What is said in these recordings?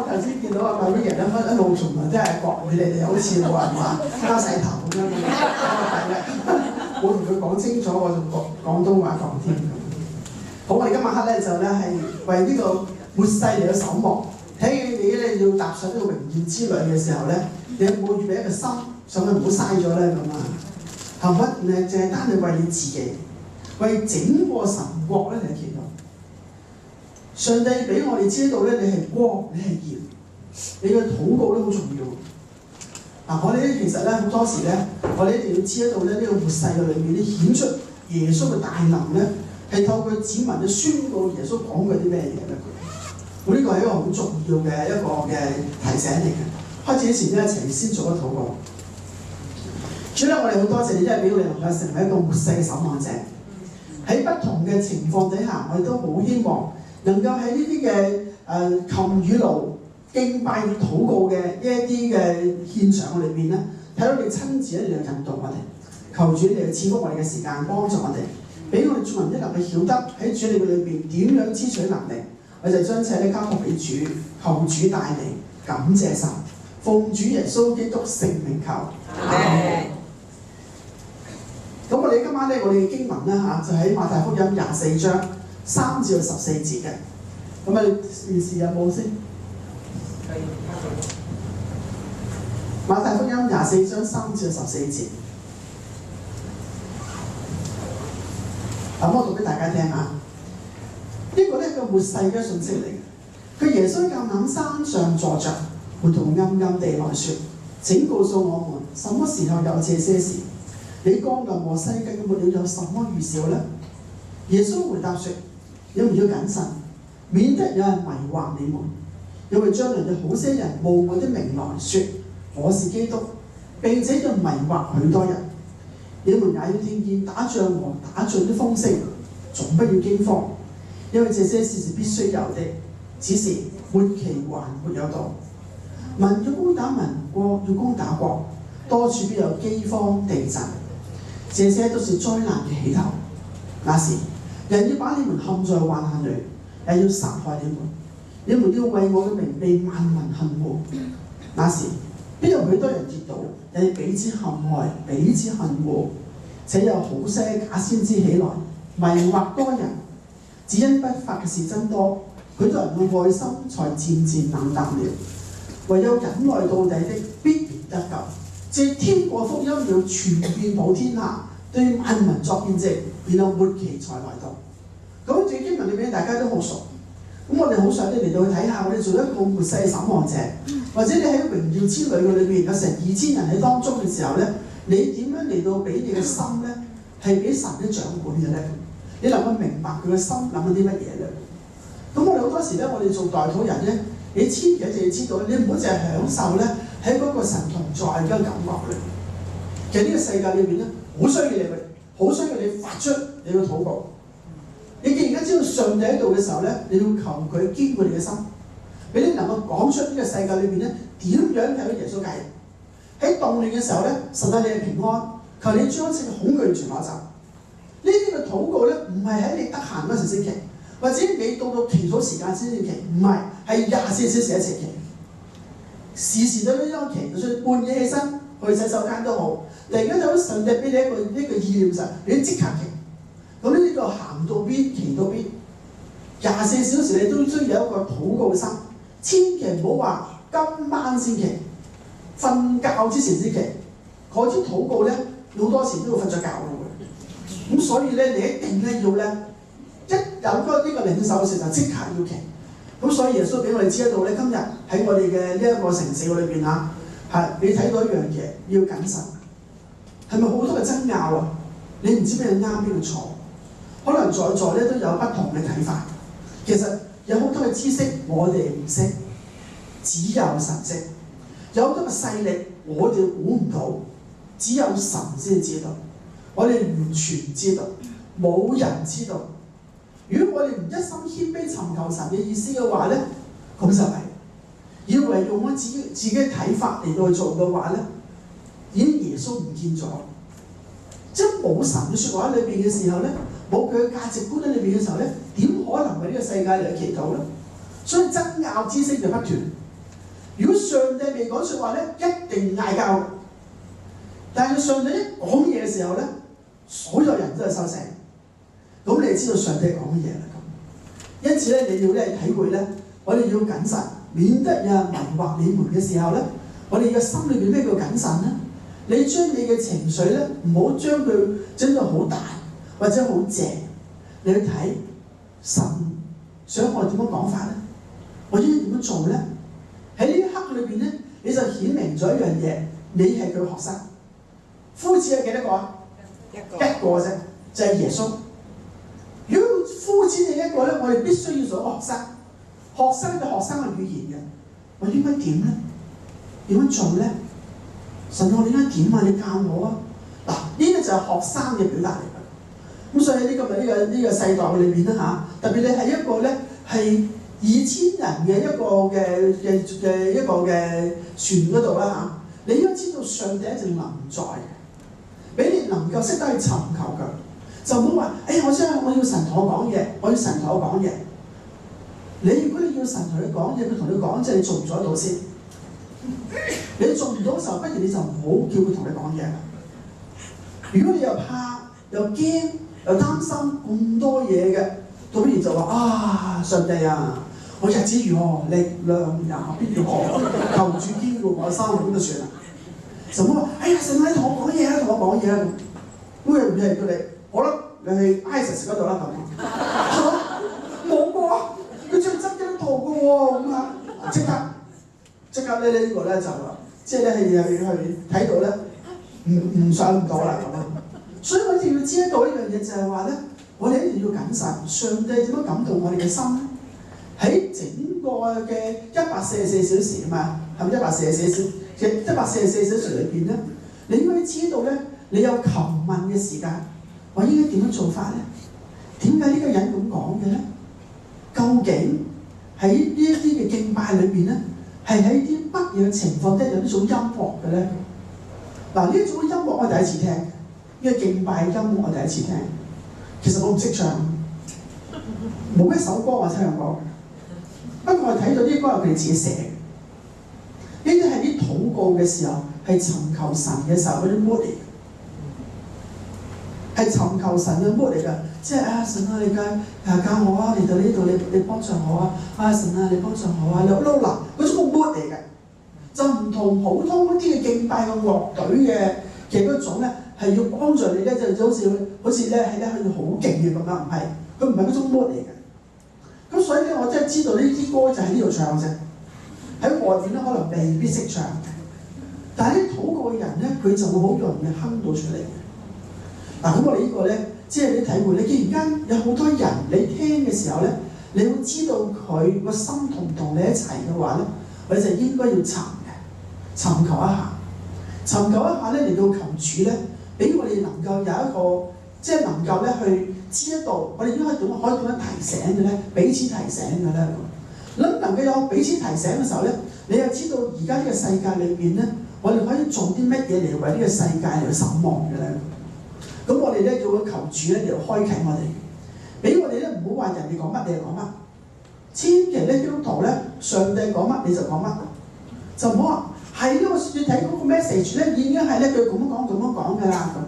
頭先見到阿麥美人一路從來都係講你哋好似冇人話交洗頭咁樣嘅，冇同佢講清楚，我仲廣東話講添。好，我哋今晚黑咧就咧係為呢個末世嚟嘅守望。睇你咧要踏上呢個榮耀之旅嘅時候咧，你有冇預備一個心，想佢唔好嘥咗咧咁啊？係咪淨係單係為你自己，為整個神國咧嚟祈禱？上帝俾我哋知道咧，你係光，你係鹽，你嘅禱告都好重要。我哋咧其實咧好多時咧，我哋一定要知道咧呢個末世嘅裏面咧顯出耶穌嘅大能咧，係透過子民去宣告耶穌講過啲咩嘢咧。咁呢個係一個好重要嘅一個嘅提醒嚟嘅。開始之前咧，一齊先做一禱告。主咧，我哋好多謝你，真係俾我哋能夠成為一個末世嘅守望者。喺不同嘅情況底下，我哋都好希望能夠喺呢啲嘅琴與爐、敬拜與禱告嘅呢一啲嘅現場裏邊咧，睇到你親自喺度引導我哋。求主你嚟賜福我哋嘅時間，幫助我哋，俾我哋眾人一能夠曉得喺主你嘅裏邊點樣支取能力。我就將一切咧交託俾主，求主帶領，感謝神，奉主耶穌基督聖名求。咁我哋今晚咧，我哋嘅經文咧就喺馬太福音24章3至14節嘅。咁啊，電視有冇先？馬太福音24章3至14節。咁我讀俾大家聽下。呢個咧係個末世嘅信息嚟嘅。佢耶穌橄欖山上坐着，門徒暗暗地來説：請告訴我們，什麼時候有這些事？你降臨和世界嘅末了有什麼預兆呢？耶穌回答説：你們要謹慎，免得有人迷惑你們，因為將來有好些人冒我的名來説我是基督，並且要迷惑許多人。你們也要聽見打仗和打仗的風聲，總不要驚慌。因為這些事是必須有的，只是末期還沒有到。民要攻打民，國要攻打國，多處必有饑荒、地震，這些都是災難嘅起頭。那時，人要把你們陷在患難裏，也要殺害你們。你們要為我嘅名被萬民恨惡。那時，必有許多人跌倒，也要彼此陷害，彼此恨惡，且有好些假先知起來，迷惑多人。只因不法嘅事增多，許多人嘅愛心才漸漸冷淡了。唯有忍耐到底的，必然得救。借天國福音要傳遍普天下，對萬民作見證，然後末期才來到。咁呢段經文裏邊大家都好熟。咁我哋好想你嚟到去睇下，我哋做一個末世守望者，或者你喺榮耀之旅嘅裏邊有成2000人喺當中嘅時候咧，你點樣嚟到俾你嘅心咧係俾神嘅掌管嘅咧？你能夠明白佢嘅心諗緊啲乜嘢咧？咁我哋好多時咧，我哋做代禱人咧，你千祈一定要知道，你唔好淨係享受咧喺嗰個神同在嘅感覺咧。其實呢個世界裏邊咧，好需要你，好需要你發出你嘅禱告。你既然而家知道上帝喺度嘅時候咧，你要求佢堅固你嘅心，俾你能夠講出呢個世界裏邊咧點樣睇到耶穌介入。喺動亂嘅時候咧，神帶你係平安，求你將這個恐懼全攞走。呢啲嘅禱告咧，唔係喺你得閒嗰時先祈，或者你到祈禱時間先至祈，唔係，係24小時一齊祈，時時都呢樣祈，就算半夜起身去洗手間都好，突然間有上帝俾你一個意念神，你即刻祈。咁呢個行到邊祈到邊，24小時你都需要有一個禱告嘅心，千祈唔好話今晚先祈，瞓覺之前先祈，嗰啲禱告咧好多時都會瞓咗覺嘅。咁所以咧，你一定咧要咧，一有呢個領受嘅時候就即刻要祈。咁所以耶穌俾我哋知道咧，今日喺我哋嘅呢一個城市裏邊嚇，你睇到一樣嘢要謹慎，係咪好多嘅爭拗啊？你唔知邊個啱邊個錯，可能在座咧都有不同嘅睇法。其實有好多嘅知識我哋唔識，只有神識；有好多嘅勢力我哋估唔到，只有神先知道。我哋完全知道，冇人知道。如果我哋唔一心謙卑尋求神嘅意思嘅話咧，咁就係以為用我自己嘅睇法嚟到去做嘅話咧，已經耶穌唔見咗。即係冇神嘅説話喺裏邊嘅時候咧，冇佢嘅價值觀喺裏邊嘅時候咧，點可能為呢個世界嚟祈禱咧？所以爭拗之聲就不斷，如果上帝未講説話咧，一定嗌交。但係上帝一講嘢嘅時候咧，所有人都係收聲。咁你就知道上帝講嘢啦。咁因此咧，你要咧體會咧，我哋要謹慎，免得有人迷惑你們嘅時候咧，我哋嘅心裏邊咩叫謹慎咧？你將你嘅情緒咧，唔好將佢整到好大或者好正。你去睇神想我點樣講法咧？我應該點樣做咧？喺呢一刻裏邊咧，你就顯明咗一樣嘢，你係佢學生。夫子係幾多個啊？一個啫，就係耶穌。如果夫子係一個咧，我哋必須要做個學生。學生嘅學生嘅語言嘅，我應該點咧？點樣做咧？神，我應該點啊？你教我啊！嗱，呢個就係學生嘅表達嚟㗎。咁所以喺呢個世代裏邊啦嚇，特別你係一個咧係2000人嘅一個嘅船嗰度啦嚇，你應該知道上帝一直臨在嘅，俾你能夠識得去尋求佢，就唔好話我要神同我講嘢，我要神同我講嘢。如果你要神同你講嘢，佢同你講即係你做唔做得到先。你做唔到嘅時候，不如你就唔好叫佢同你講嘢啦。如果你又怕又驚又擔心咁多嘢嘅，倒不如就話上帝啊，我日子如何，力量也必如何，求主堅固我心，咁就算啦。就唔好話神啊，你同我講嘢啊，同我講嘢啊咁。咁你叫你，好啦，你去 ISIS 嗰度啦咁。冇喎，佢最憎基督徒嘅喎，咁啊即刻咧呢個咧就即係咧係去睇到咧唔上唔到啦咁啊。所以我哋要知道一樣嘢就係話咧，我哋一定要謹慎，上帝點樣感動我哋嘅心咧？喺整個嘅144小時啊嘛，係咪144小時裏邊咧？你應該知道咧，你有求問嘅時間，我應該點樣做法咧？點解呢個人咁講嘅咧？究竟喺呢一啲嘅敬拜裏邊咧，係喺啲乜嘢情況底下有呢種音樂嘅咧？嗱，呢一種音樂我第一次聽，呢個敬拜音樂我第一次聽。其實我唔識唱，冇一首歌我聽過。不過我睇到啲歌係佢哋自己寫嘅，呢啲係啲禱告嘅時候，係尋求神嘅時候嗰啲 mood 嚟嘅，係尋求神嘅 mood 嚟㗎。即係神啊，你教我啊，嚟到呢度你幫助我啊，神啊，你幫助我啊，嗱嗰種 mood 嚟嘅，就唔同普通嗰啲嘅敬拜嘅樂隊嘅嗰種咧，係要幫助你咧，就好似咧係咧去到好勁嘅咁樣，唔係，佢唔係嗰種 mood 嚟嘅。咁所以咧，我真係知道呢啲歌就喺呢度唱啫，喺外邊咧可能未必識唱嘅，但係啲禱告嘅人咧，佢就會好容易哼到出嚟嘅。嗱，咁我哋呢個咧，即係你體會，你既然間有好多人你聽嘅時候咧，你會知道佢個心同唔同你一齊嘅話咧，我哋就應該要尋求一下咧，嚟到求主咧，俾我哋能夠有一個即係能夠咧去知道，我哋應該可以點樣提醒嘅咧？彼此提醒嘅咧，能夠有彼此提醒嘅時候咧，你又知道而家呢個世界裏邊咧，我哋可以做啲乜嘢嚟為呢個世界嚟守望嘅咧？咁我哋咧要求主咧嚟開啟我哋，俾我哋咧唔好話人哋講乜你就講乜，千祈咧基督徒咧上帝講乜你就講乜，就唔好話係咯，我睇嗰個 message 咧已經係咧佢咁講㗎啦咁。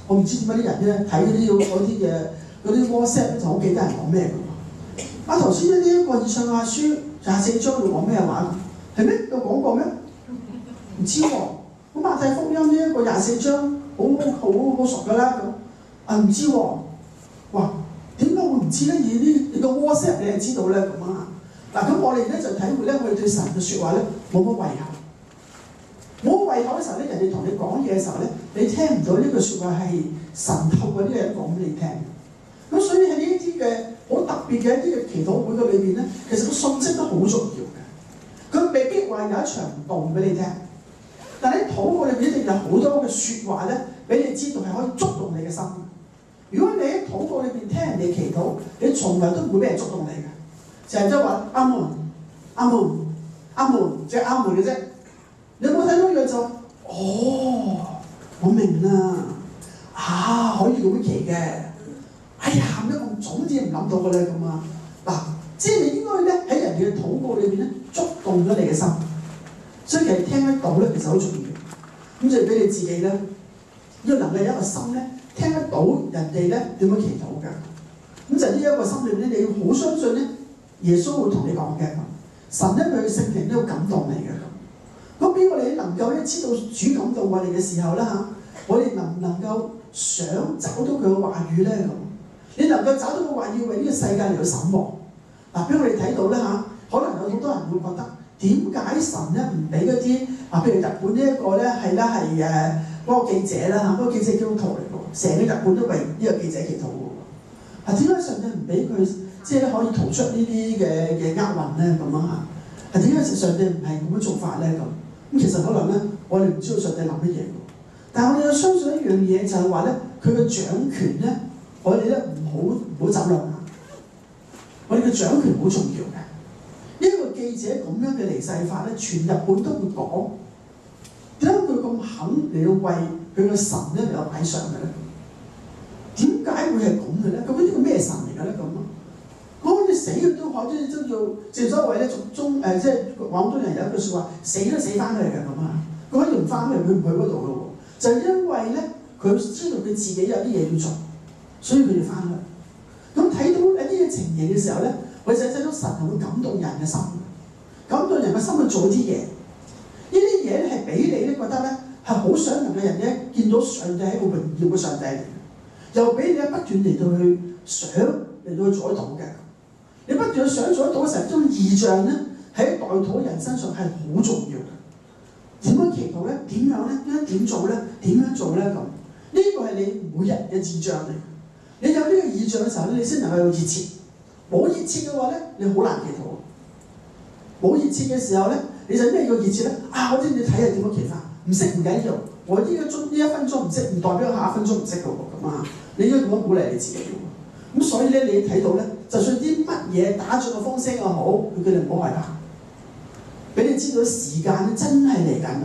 我唔知點解啲人咧睇嗰啲 WhatsApp 咧就好記得人講咩嘅喎。頭先呢一個以賽亞書24章要講咩話？係咩？有講過咩？唔知喎。咁馬太福音呢一個24章好熟㗎啦咁。唔知喎。哇！點解會唔知咧？你個 WhatsApp 你係知道咧咁啊？嗱，咁我哋咧就體會咧，我哋對神嘅説話咧冇乜胃口。冇胃口嘅時候咧，人哋同你講嘢嘅時候咧，你聽唔到呢句説話係神透過呢個人講俾你聽。咁所以喺呢啲嘅好特別嘅一啲嘅祈禱會嘅裏邊咧，其實個信息都好重要嘅。佢未必話有一場道俾你聽，但係喺禱告裏邊一定有好多嘅説話咧，俾你知道係可以觸動你嘅心。如果你喺禱告裏邊聽人哋祈禱，你從來都唔會俾人觸動你嘅，成日都話阿門、阿門、阿門，即係阿門嘅啫。你有冇睇到呢個就？我明啦，可以咁祈嘅。哎呀，喊得咁總之唔諗到嘅咧咁啊！嗱，即係你應該咧喺人哋嘅禱告裏邊咧觸動咗你嘅心，所以其實聽得到咧，其實好重要。咁就俾你自己咧，要能夠有一個心咧，聽得到人哋咧點樣祈禱嘅。咁就呢一個心裏邊咧，你要好相信咧，耶穌會同你講嘅。神咧佢嘅聖靈都好感動你嘅。咁俾我哋能夠咧知道主感動我哋嘅時候咧嚇，我哋能唔能夠想找到佢嘅話語咧咁？你能夠找到個話語為呢個世界嚟到審判嗱，俾我哋睇到咧嚇，可能有好多人會覺得點解神咧唔俾嗰啲譬如日本呢一個咧係嗰個記者啦嚇，嗰個記者基督徒嚟嘅，成個日本都為呢個記者祈禱嘅喎。點解上帝唔俾佢即係可以逃出呢啲嘅厄運咧咁啊嚇？點解上帝唔係咁樣做法咧咁？咁其實可能咧，我哋唔知道上帝諗乜嘢嘅，但係我哋要相信一樣嘢就係話咧，佢嘅掌權咧，我哋咧唔好走漏。我哋嘅掌權好重要嘅。呢個記者咁樣嘅離世法咧，全日本都會講。點解佢咁肯嚟到為佢嘅神咧嚟到擺上嘅咧？點解會係咁嘅咧？究竟呢個咩神嚟嘅咧咁啊？好似死咗都可以都要，正所謂咧即係廣東人有一句説話，死都死翻去嘅咁啊！佢可以唔翻去，佢唔去嗰度咯喎。就係因為咧，佢知道佢自己有啲嘢要做，所以佢要翻去。咁睇到呢啲情形嘅時候咧，我哋就睇到神係會感動人嘅心，感動人嘅心去做啲嘢。呢啲嘢咧係俾你咧覺得咧係好想人嘅人咧見到上帝係一個榮耀嘅上帝嚟嘅，又俾你咧不斷嚟到去想嚟到去做得到嘅。你不斷去想做得到嘅時候，呢種異象咧喺代禱人身上係好重要嘅。點樣祈禱咧？點樣咧？應該點做咧？點樣做咧？咁呢個係你每日嘅異象嚟。你有呢個異象嘅時候咧，你先能夠有熱切。冇熱切嘅話咧，你好難祈禱。冇熱切嘅時候咧，你就咩叫熱切咧？我知你睇下點樣祈法，唔識唔緊要。我呢一分鐘唔識，唔代表下一分鐘唔識嘅喎。咁啊，你應該咁樣鼓勵你自己嘅。咁所以咧，你睇到咧，就算啲乜嘢打咗個風聲又好，佢叫你唔好害怕，俾你知道時間真係嚟緊啦。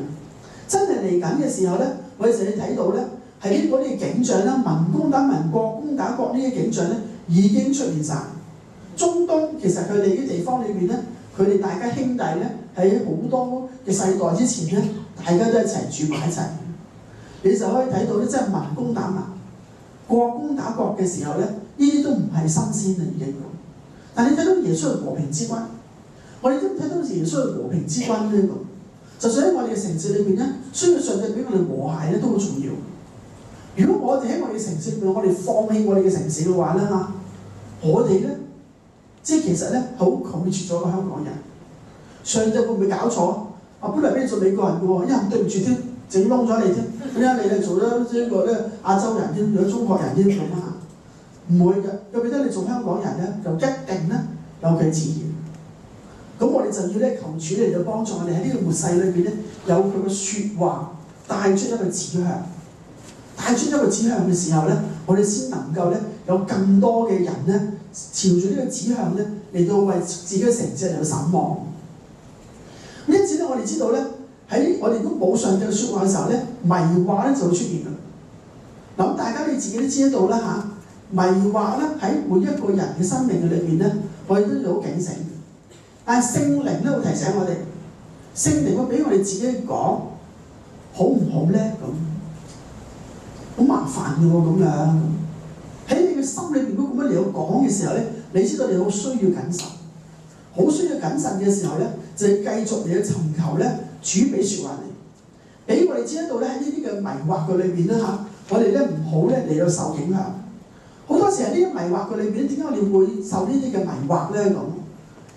真係嚟緊嘅時候咧，我哋就要睇到咧。係呢嗰啲景象啦，民攻打民，國攻打國呢啲景象咧已經出現晒。中東其實佢哋啲地方裏邊咧，佢哋大家兄弟咧喺好多嘅世代之前咧，大家都一齊住埋一齊。你就可以睇到咧，即係民攻打民，國攻打國嘅時候咧，呢啲都唔係新鮮啦已經。但你睇到耶穌係和平之君，我哋都睇到耶穌係和平之君呢個。就算喺我哋嘅城市裏邊咧，需要上帝俾我哋和諧咧都好重要。如果我哋喺我哋嘅城市裏邊，我哋放棄我哋嘅城市嘅話咧嚇，我哋咧即係其實咧好拒絕咗個香港人。上帝會唔會搞錯？本來俾你做美國人嘅喎，對唔住添，整窿咗你添，你係做咗呢個咧亞洲人添，有中國人添咁啊？唔會嘅，佢俾得你做香港人咧，就一定咧有佢自然。咁我哋就要咧求主嚟到幫助我哋喺呢個末世裏邊咧，有佢嘅説話帶出一個指向。帶出一個指向嘅時候咧，我哋先能夠咧有更多嘅人咧朝住呢個指向咧嚟到為自己嘅城市嚟到守望。因此咧，我哋知道咧喺我哋都冇上帝嘅説話嘅時候咧，迷惑咧就會出現㗎。嗱，大家你自己都知道啦嚇，迷惑咧喺每一個人嘅生命嘅裏邊咧，我哋都要好警醒。但係聖靈咧會提醒我哋，聖靈會俾我哋自己講好唔好咧咁。好麻煩嘅喎，咁樣喺你嘅心裏邊，如果咁樣嚟到講嘅時候咧，你知道你好需要謹慎，好需要謹慎嘅時候咧，就係繼續嚟去尋求咧主俾説話你，俾我哋知道咧喺呢啲嘅迷惑嘅裏邊咧嚇，我哋咧唔好咧嚟到受影響。好多時喺呢啲迷惑嘅裏邊，點解我哋會受呢啲嘅迷惑咧咁？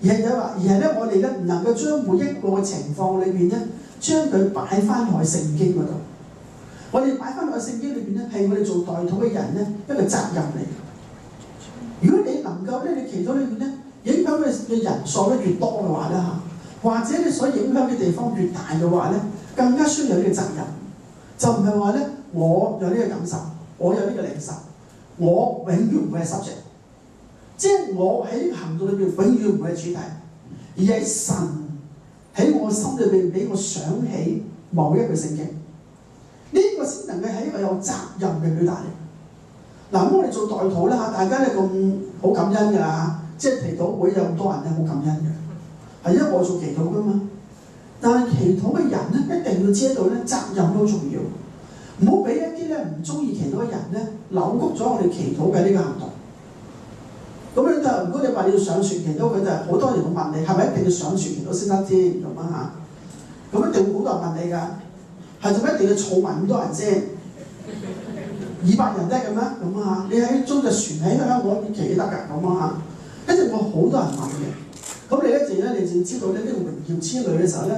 而係咧我哋咧唔能夠將每一個嘅情況裏邊咧，將佢擺翻落去聖經嗰度。我哋擺翻落去聖經裏邊咧，係我哋做代禱嘅人咧一個責任嚟。如果你能夠咧，你祈禱裏邊咧影響嘅人數咧越多嘅話咧嚇，或者你所影響嘅地方越大嘅話咧，更加需要有呢個責任。就唔係話咧，我有呢個感受，我有呢個領受，我永遠唔會係 subject，即係我喺行動裏邊永遠唔會係主題，而係神喺我心裏邊俾我想起某一句聖經。呢個先能夠係一個有責任嘅表達嚟。咁我哋做代禱啦嚇，大家咧咁好感恩㗎，即係祈禱會有咁多人咧好感恩嘅，係因為我做祈禱㗎嘛。但係祈禱嘅人咧，一定要知道咧，責任都重要，唔好俾一啲咧唔中意祈禱嘅人咧扭曲咗我哋祈禱嘅呢個行動。咁你就如果你話你要上船祈禱，佢就好多人會問你係咪一定要上船祈禱先得添咁啊嚇？咁一定好多人問你㗎，係做咩一定要儲埋咁多人先？200人得嘅咩？咁啊你喺租隻船喺香港祈得㗎咁啊嚇？一定會好多人問嘅。咁你一定咧，你就要知道咧，呢個榮耀之旅嘅時候咧，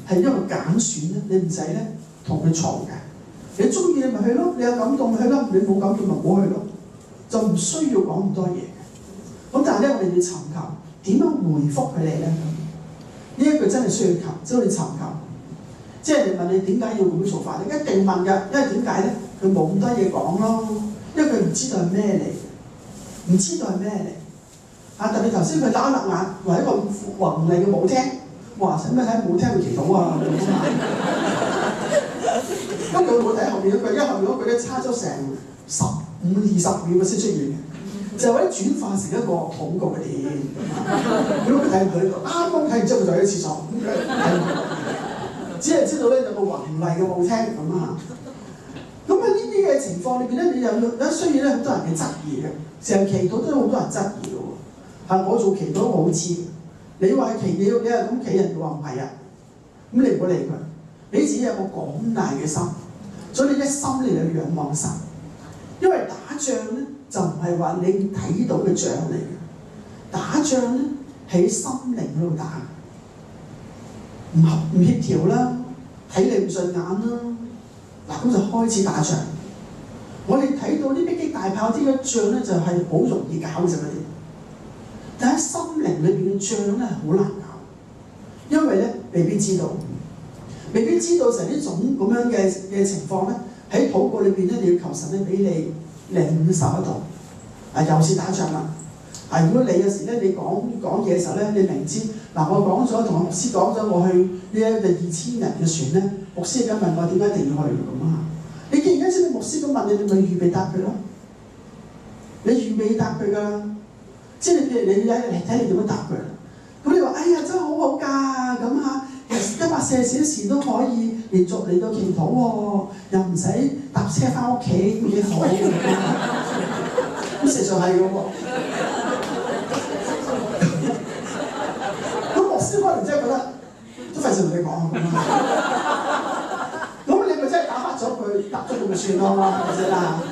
係因為揀選咧，你唔使咧同佢嘈嘅。你中意你咪去咯，你有感動咪去咯，你冇感動咪唔好去咯，就唔需要講咁多嘢。咁但係咧，我哋要尋求點樣回覆佢哋咧？呢一句真係需要求，即係你尋求。即係你問你點解要咁樣做法？你一定問㗎，因為點解咧？佢冇咁多嘢講咯，因為佢唔知道係咩嚟，唔知道係咩嚟。特別頭先佢打甩眼，話一個宏麗嘅舞廳，哇！使咩喺舞廳度祈禱啊？咁佢冇睇後面嗰句，因為後面嗰句咧差咗成15-20秒先出現嘅，就為咗轉化成一個禱告嘅點。如果佢睇唔到呢個，啱啱睇完之後佢就喺廁所，只係知道咧有個宏麗嘅舞廳咁啊。咁喺呢啲嘅情況裏邊咧，你又需要咧好多人嘅質疑嘅，成日祈禱都有好多人質疑嘅。我做祈禱我好知，你話祈你係咁祈，人哋話唔係啊，咁你唔好理佢，你自己有個廣大嘅心，所以你一心你就仰望神，因為打仗咧就唔係話你睇到嘅仗嚟嘅，打仗咧喺心靈嗰度打，唔協調啦，睇你唔順眼啦，嗱咁就開始打仗。我哋睇到啲迫擊大炮啲嘅仗咧就係好容易搞嘅嗰啲。但喺心靈裏邊嘅仗咧好難搞，因為咧未必知道成呢種咁樣嘅情況咧，喺禱告裏邊咧，你要求神咧俾你領受得到。又是打仗啦。如果你有時咧，你講嘢嘅時候咧，你明知我講咗同牧師講咗，我去呢一個2000人嘅船咧，牧師咁問我點解一定要去咁啊？你既然知道牧師咁問你，你咪預備答佢咯。你預備答佢㗎。即係譬如你睇你點樣答佢，咁你話哎呀真係好好㗎咁啊，140小時都可以連續嚟到祈禱喎，又唔使搭車翻屋企，幾好咁，事實上係嘅喎。咁牧師可能真係覺得都費事同你講咁你咪真係打發咗佢，答咗佢咪算咯，係咪先啦？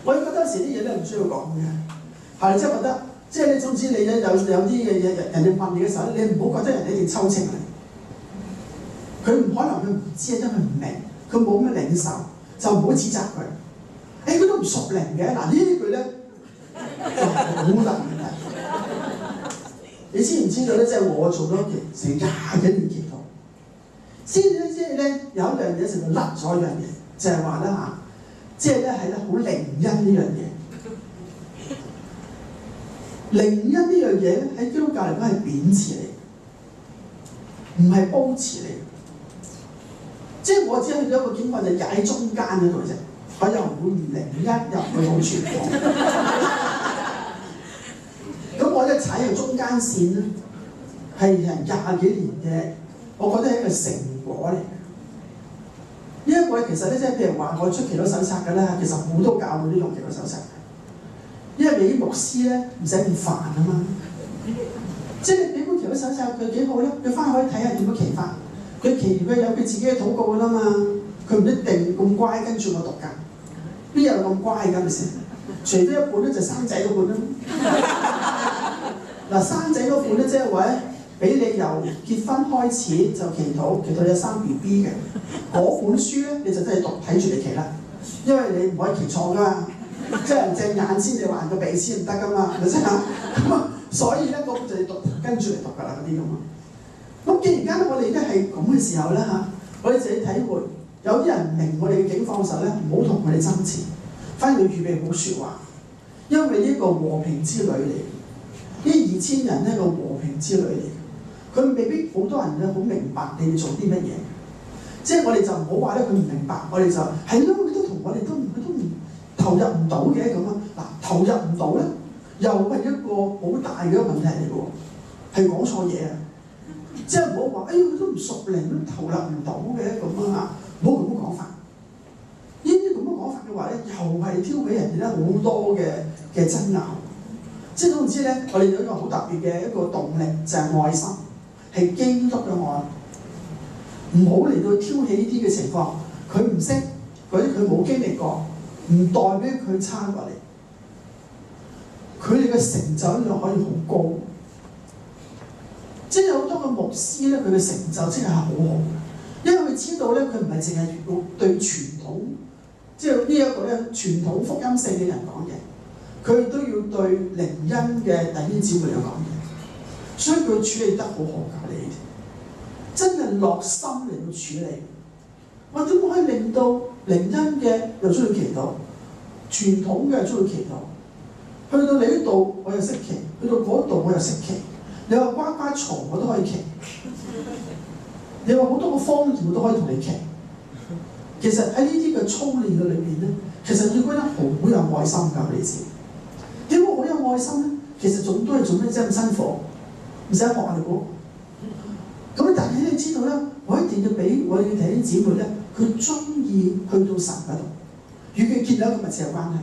我覺得有時啲嘢咧唔需要講嘅。係，即係覺得，即係你總之你有啲嘅嘢，人哋問你嘅時候咧，你唔好覺得人哋一定抽清你。佢唔可能佢唔知，因為唔明，佢冇咩領受，就唔好指責佢。佢都唔熟靈嘅，嗱呢句咧就好難嘅。你知唔知道咧？即係我做咗成20幾年祈禱，先咧即係咧有一樣嘢成日甩咗一樣嘢，就係話咧嚇，即係咧係咧好靈恩呢樣嘢。靈恩呢樣嘢咧喺基督教嚟講係貶詞嚟，唔係褒詞嚟。即係我只係去咗一個境界，就踩喺中間嗰度啫。我又唔會唔靈恩，又唔會好傳統。咁我咧踩喺中間線咧，係人20幾年嘅，我覺得係一個成果嚟嘅。呢一個其實咧，即係譬如話我出祈禱手冊嘅咧，其實好多教會都用祈禱手冊。因為你啲牧師咧唔使咁煩啊嘛，即係你俾本祈禱手冊佢幾好咧，佢翻去可以睇下點樣祈法，佢祈完佢有佢自己嘅禱告㗎啦嘛，佢唔一定咁乖跟住我讀㗎，邊有咁乖㗎咪先？除非一本咧就生仔嗰本啦，嗱生仔嗰本咧即係話咧俾你由結婚開始就祈禱，祈到你生 BB 嘅嗰本書咧你就真係讀睇住嚟祈啦，因為你唔可以祈錯㗎。即係隻眼先，你還個鼻先唔得噶嘛，係咪先啊？咁啊，所以咧嗰本就要讀跟住嚟讀㗎啦，嗰啲咁啊。咁既然間我哋都係咁嘅時候咧嚇，我哋自己體會，有啲人唔明我哋嘅境況嘅時候咧，唔好同佢哋爭持，反而要預備好説話，因為呢個和平之旅嚟，呢2000人呢個和平之旅嚟，佢未必好多人咧好明白你哋做啲乜嘢，即係我哋就唔好話咧佢唔明白，我哋就係咯，佢都同我哋都唔投入唔到嘅咁啊！嗱，投入唔到咧，又係一個好大嘅問題嚟嘅喎，係講錯嘢啊！即係唔好話，佢都唔熟靈，都投入唔到嘅咁啊！唔好咁講法。呢啲咁樣講法嘅話咧，又係挑起人哋咧好多嘅爭拗。即係總之咧，我哋有一個好特別嘅一個動力，就係愛心，係基督嘅愛。唔好嚟到挑起呢啲嘅情況，佢唔識，或者佢冇經歷過，唔代表佢差過你。佢哋嘅成就又可以好高。即係有好多嘅牧師咧，佢嘅成就真係好好嘅，因為佢知道咧，佢唔係淨係對傳統，即係呢一個咧傳統福音性嘅人講嘢，佢都要對靈恩嘅弟兄姊妹有講嘢，所以佢處理得好好㗎，你真係落心嚟到處理。我點可以令到靈恩嘅又中意祈禱，傳統嘅又中意祈禱，去到你呢度我又識祈，去到嗰度我又識祈。你話呱呱嘈我都可以祈，你話好多個方言我都可以同你祈。其實喺呢啲嘅操練嘅裏邊咧，其實要嗰啲好有愛心㗎，你知？點解好有愛心咧？其實都係做咩啫咁辛苦？唔使學下你估。咁但係你知道咧，我一定要俾我哋嘅弟兄姊妹咧，佢中意去到神嗰度，與佢建立一個密切嘅關係。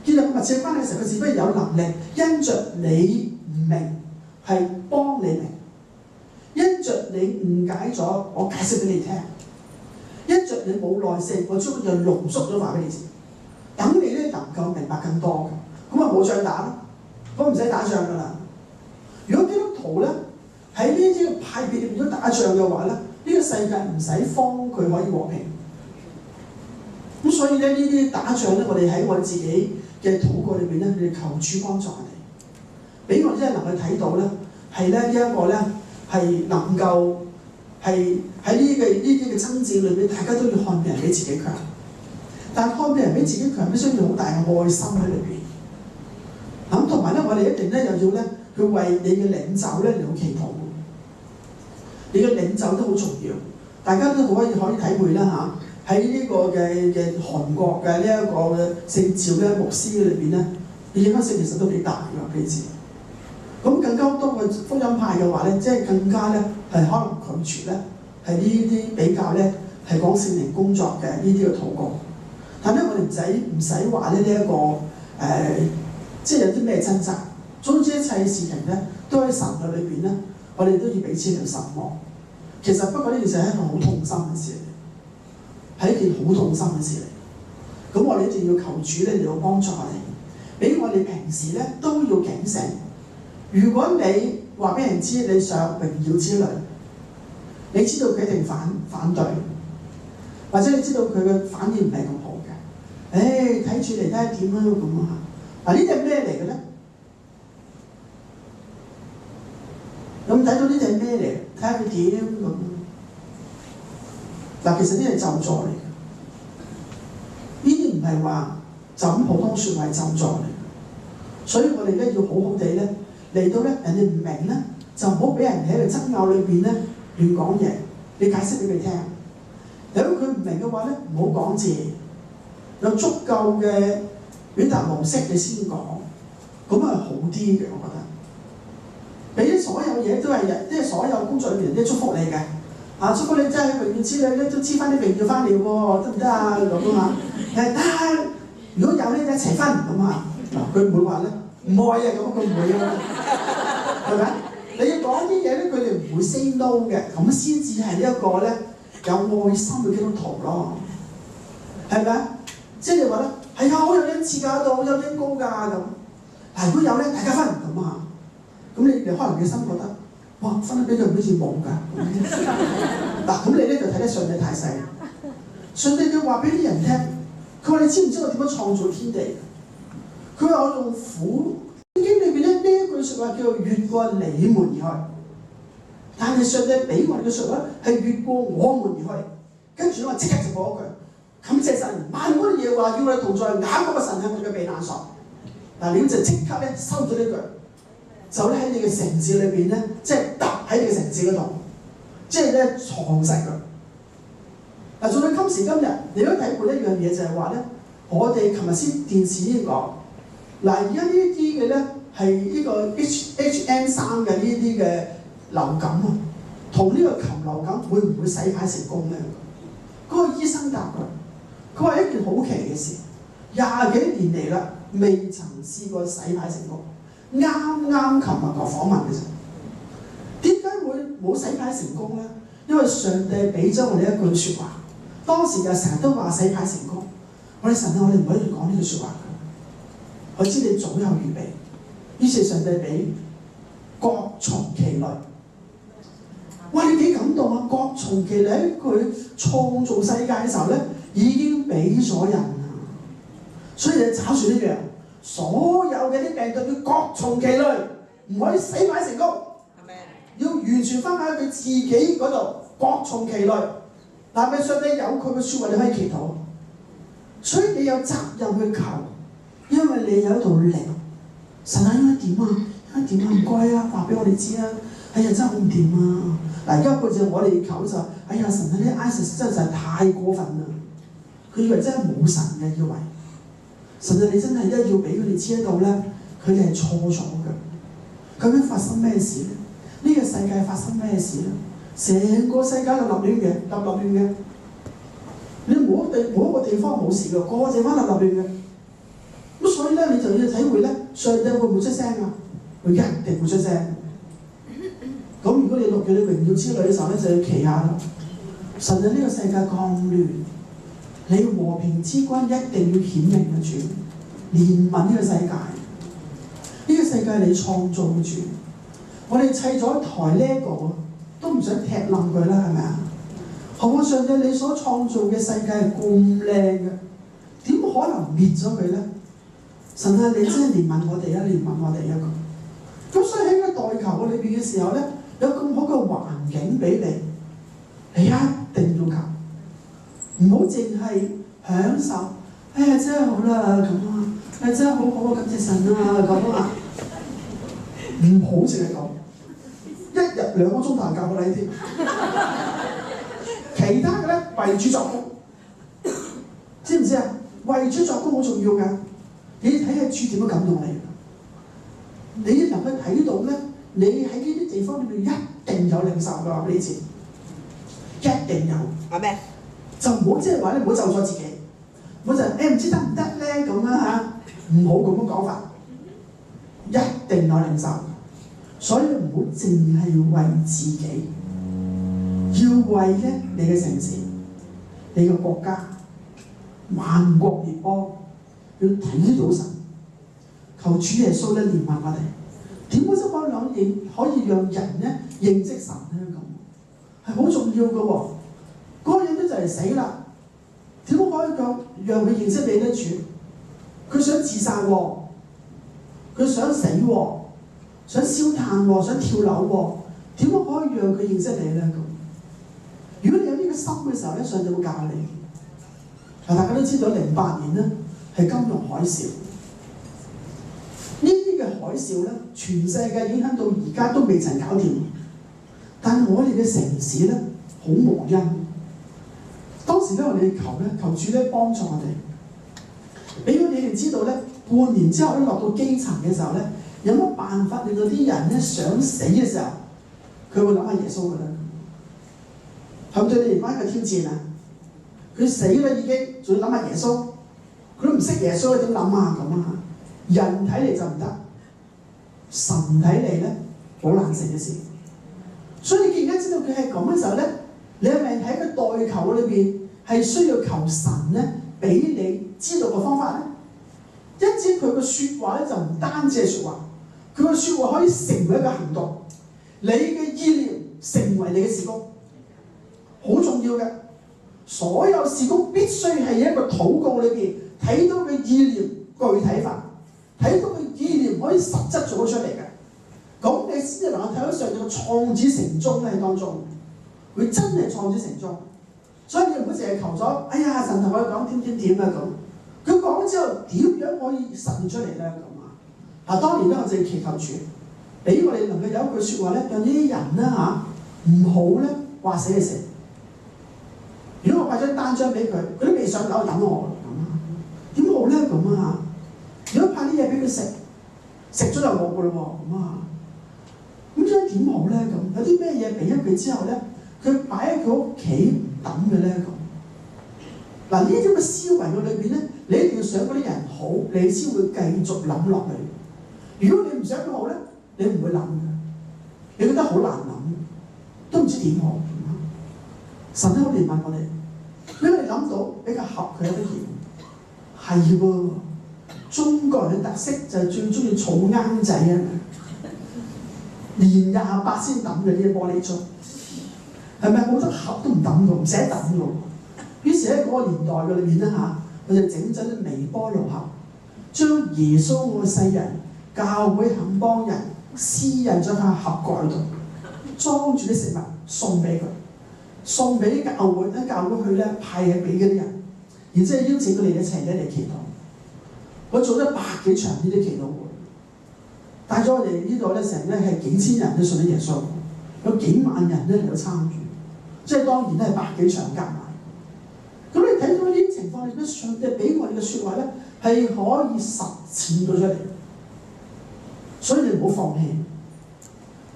建立個密切嘅關係嘅時候，佢只不過有能力因着你唔明。係幫你明，因着你誤解咗，我解釋俾你聽；因着你冇耐性，我將佢就濃縮咗話俾你知，等你咧能夠明白更多嘅。咁啊冇仗打咯，咁唔使打仗噶啦。如果基督徒咧喺呢啲派別入面都打仗嘅話咧，呢個世界唔使慌，佢可以和平。咁所以咧呢啲打仗咧，我哋喺我哋自己嘅禱告裏邊咧，我哋求主幫助我哋。俾我真係能夠睇到咧，係咧呢一個咧係能夠係喺呢啲嘅爭戰裏邊，大家都要看別人比自己強。但係看別人比自己強，必須要好大嘅愛心喺裏邊。咁同埋咧，我哋一定咧又要咧去為你嘅領袖咧嚟到祈禱。你嘅領袖都好重要，大家都可以體會啦嚇。喺呢個嘅韓國嘅呢一個嘅聖召嘅牧師裏邊咧，影響性其實都幾大㗎，譬如。咁更加多嘅福音派嘅話咧，即係更加咧係可能拒絕咧係呢啲比較咧係講聖靈工作嘅呢啲嘅禱告。但係咧我哋唔使話咧呢一個即係有啲咩掙扎。總之一切事情咧都喺神嘅裏邊咧，我哋都要彼此嚟守望。其實不過呢件事係一個好痛心嘅事嚟，係一件好痛心嘅事嚟。咁我哋一定要求主咧嚟到幫助我哋，俾我哋平時咧都要警醒。如果你話俾人知你想榮耀之類，你知道佢一定反對，或者你知道佢嘅反應唔係咁好嘅，睇住嚟睇下點樣咁啊！嗱，呢啲係咩嚟嘅咧？咁睇到呢啲係咩嚟？睇下佢點咁。嗱，其實呢啲係咒詛嚟嘅，呢啲唔係話就咁普通説話係咒詛嚟嘅，所以我哋咧要好好地咧。嚟到咧，人哋唔明咧，就唔好俾人喺度爭拗裏邊咧亂講嘢。你解釋俾佢聽。如果佢唔明嘅話咧，唔好講字，有足夠嘅表達模式你先講，咁係好啲嘅，我覺得。俾啲所有嘢都係人，即係所有工作裏邊都祝福你嘅。祝福你真係榮耀之類咧，都知翻啲榮耀翻嚟喎，得唔得啊？咁啊，得。如果有咧，一齊分咁啊。嗱，佢唔會話咧。唔愛啊，咁佢唔會啊，係咪？你要講啲嘢咧，佢哋唔會 say no 嘅，咁先至係一個咧有愛心嘅基督徒咯，係咪？即係你話咧，係啊，好有恩賜㗎，好有恩膏㗎咁。嗱，如果有咧，大家分唔咁啊，咁你可能你心覺得，哇，分得俾佢好似冇㗎。嗱，咁你咧就睇得上帝太細。上帝佢話俾啲人聽，佢話你知唔知我點樣創造天地？佢話我用苦，聖經裏邊咧呢一句説話叫做越過你們而去，但係上帝俾我哋嘅説話係越過我們而去。跟住我即刻就講一句，感謝神，萬般嘢話與我哋同在，雅各嘅神係我哋嘅避難所。嗱，你就即刻咧收咗呢句，就咧喺你嘅城市裏邊咧，即係搭喺你嘅城市嗰度，即係咧藏實佢。嗱，做到今時今日，你都睇過一樣嘢就係話咧，我哋琴日先電視呢講。嗱，而家呢啲嘅咧係呢個 HN3嘅呢啲嘅流感啊，同呢個禽流感會唔會洗牌成功咧？嗰個醫生答佢話一件好奇嘅事，20幾年嚟啦，未曾試過洗牌成功。啱啱琴日個訪問嘅啫，點解會冇洗牌成功咧？因為上帝俾咗我哋一句説話，當時就成日都話洗牌成功。我哋神啊，我哋唔可以講呢句説話嘅。我知你早有預備，於是上帝俾各從其類。哇！你幾感動啊！各從其類喺佢創造世界嘅時候咧，已經俾咗人啦。所以你找住一樣，所有嘅啲病毒要各從其類，唔可以洗牌成功。要完全翻返去佢自己嗰度，各從其類。但係上帝有佢嘅説話，你可以祈禱。所以你有責任去求，因為你有一道靈。神啊，應該點啊？應該點啊？唔該啊，話俾我哋知啊！哎呀，真係好唔掂啊！嗱，而家好似我哋求就，哎呀，神啊，呢 ISIS 真係太過分啦！佢以為真係冇神嘅，以為神啊，你真係一要俾佢哋知道咧，佢哋係錯咗嘅。究竟發生咩事咧？呢個世界發生咩事咧？成個世界就立亂嘅，立亂嘅。你冇一個地方冇事嘅，個個地方立亂嘅。咁所以咧，你就要體會咧，上帝會唔會出聲啊？佢一定會出聲。咁如果你錄住你榮耀之旅嘅時候咧，就要祈下啦。神啊，呢個世界咁亂，你和平之君一定要顯明嘅主，憐憫呢個世界。呢個世界你創造嘅主，我哋砌咗台 Lego 都唔想踢冧佢啦，係咪啊？何況上帝你所創造嘅世界係咁靚嘅，點可能滅咗佢咧？神啊，你真係憐憫我哋啊！憐憫我哋一個。咁所以喺個代求嘅裏邊嘅時候咧，有咁好嘅環境俾你，你一定要求，唔好淨係享受。哎呀，真係好啦咁啊！哎，真係好好啊！感謝神啊咁啊！唔好淨係咁，一日2個鐘頭教過你添。其他嘅咧，為主作工，知唔知啊？為主作工好重要㗎。你睇下主點樣感動你，你能夠睇到咧，你喺呢啲地方裏面一定有領受㗎。呢次一定有。係咩？就唔好即係話咧，唔好就錯自己，唔好就唔知得唔得咧咁樣嚇，唔好咁樣講法。一定有領受，所以唔好淨係為自己。要為咧你嘅城市、你嘅國家、萬國列邦，要睇到神，求主耶穌咧憐憫我哋。點解先可以讓人咧認識神咧咁？係好重要嘅喎。嗰個人咧就嚟死啦，點可以讓佢認識你咧？主，佢想自殺喎，佢想死喎，想燒炭喎，想跳樓喎，點可以讓佢認識你咧咁？如果你有呢個心嘅時候咧，上帝會教你。嗱，大家都知道08年咧係金融海嘯，呢啲嘅海嘯咧，全世界影響到而家都未曾搞掂。但係我哋嘅城市咧好無恩。當時咧我哋求主咧幫助我哋，俾我哋知道咧，半年之後咧落到基層嘅時候咧，有乜辦法令到啲人咧想死嘅時候，佢會諗下耶穌㗎啦。係咪對你嚟講一個挑戰啊？佢死啦已經，仲要諗下耶穌，佢都唔識耶穌，點諗啊咁啊？人睇嚟就唔得，神睇嚟咧好難成嘅事。所以你既然知道佢係咁嘅時候咧，你係咪喺個代求裏邊係需要求神咧俾你知道個方法咧？因此佢個説話咧就唔單止係説話，佢個説話可以成為一個行動，你嘅意念成為你嘅事工。好重要嘅，所有事工必須係一個禱告裏邊睇到嘅意念具體化，睇到嘅意念可以實質做得出嚟嘅，咁你先至能夠睇到上帝嘅創始成終咧喺當中，佢真係創始成終。所以你唔好淨係求咗，哎呀神同我講點啊咁，佢講之後點樣可以實現出嚟咧咁啊？嗱，當然咧我哋祈求主，俾我哋能夠有一句説話咧，讓呢啲人咧唔好咧話死就死。如果我派張單張俾佢，佢都未上樓等我咁啊，點好咧咁啊？如果派啲嘢俾佢食，食咗就冇噶咯喎咁啊！咁一點好咧？咁有啲咩嘢俾咗佢之後咧，佢擺喺佢屋企唔抌嘅咧咁。嗱，呢啲咁嘅思維嘅裏邊咧，你一定要想嗰啲人好，你先會繼續諗落去。如果你唔想佢好咧，你唔會諗嘅，你覺得好難諗，都唔知點好。神都好憐憫我哋，因為你諗到比較合佢一啲嘢，係喎。中國人嘅特色就係最中意儲罌仔啊！年28先抌嘅呢啲玻璃樽，係咪好多盒都唔抌嘅，唔捨得抌嘅？於是喺嗰個年代嘅裏面咧嚇，佢就整咗啲微波爐盒，將耶穌愛世人、教會肯幫人私印咗喺盒蓋度，裝住啲食物送俾佢，送俾教會，等教會去咧派嘢俾嗰啲人，然之後邀請佢哋一齊嚟祈禱。我做咗100幾場呢啲祈禱會，帶咗我哋呢度咧成咧係幾千人都信咗耶穌，有幾萬人咧嚟到參與，即係當然咧係100幾場夾埋。咁你睇到呢啲情況，你覺得上帝俾我哋嘅説話咧係可以實踐到出嚟，所以你唔好放棄。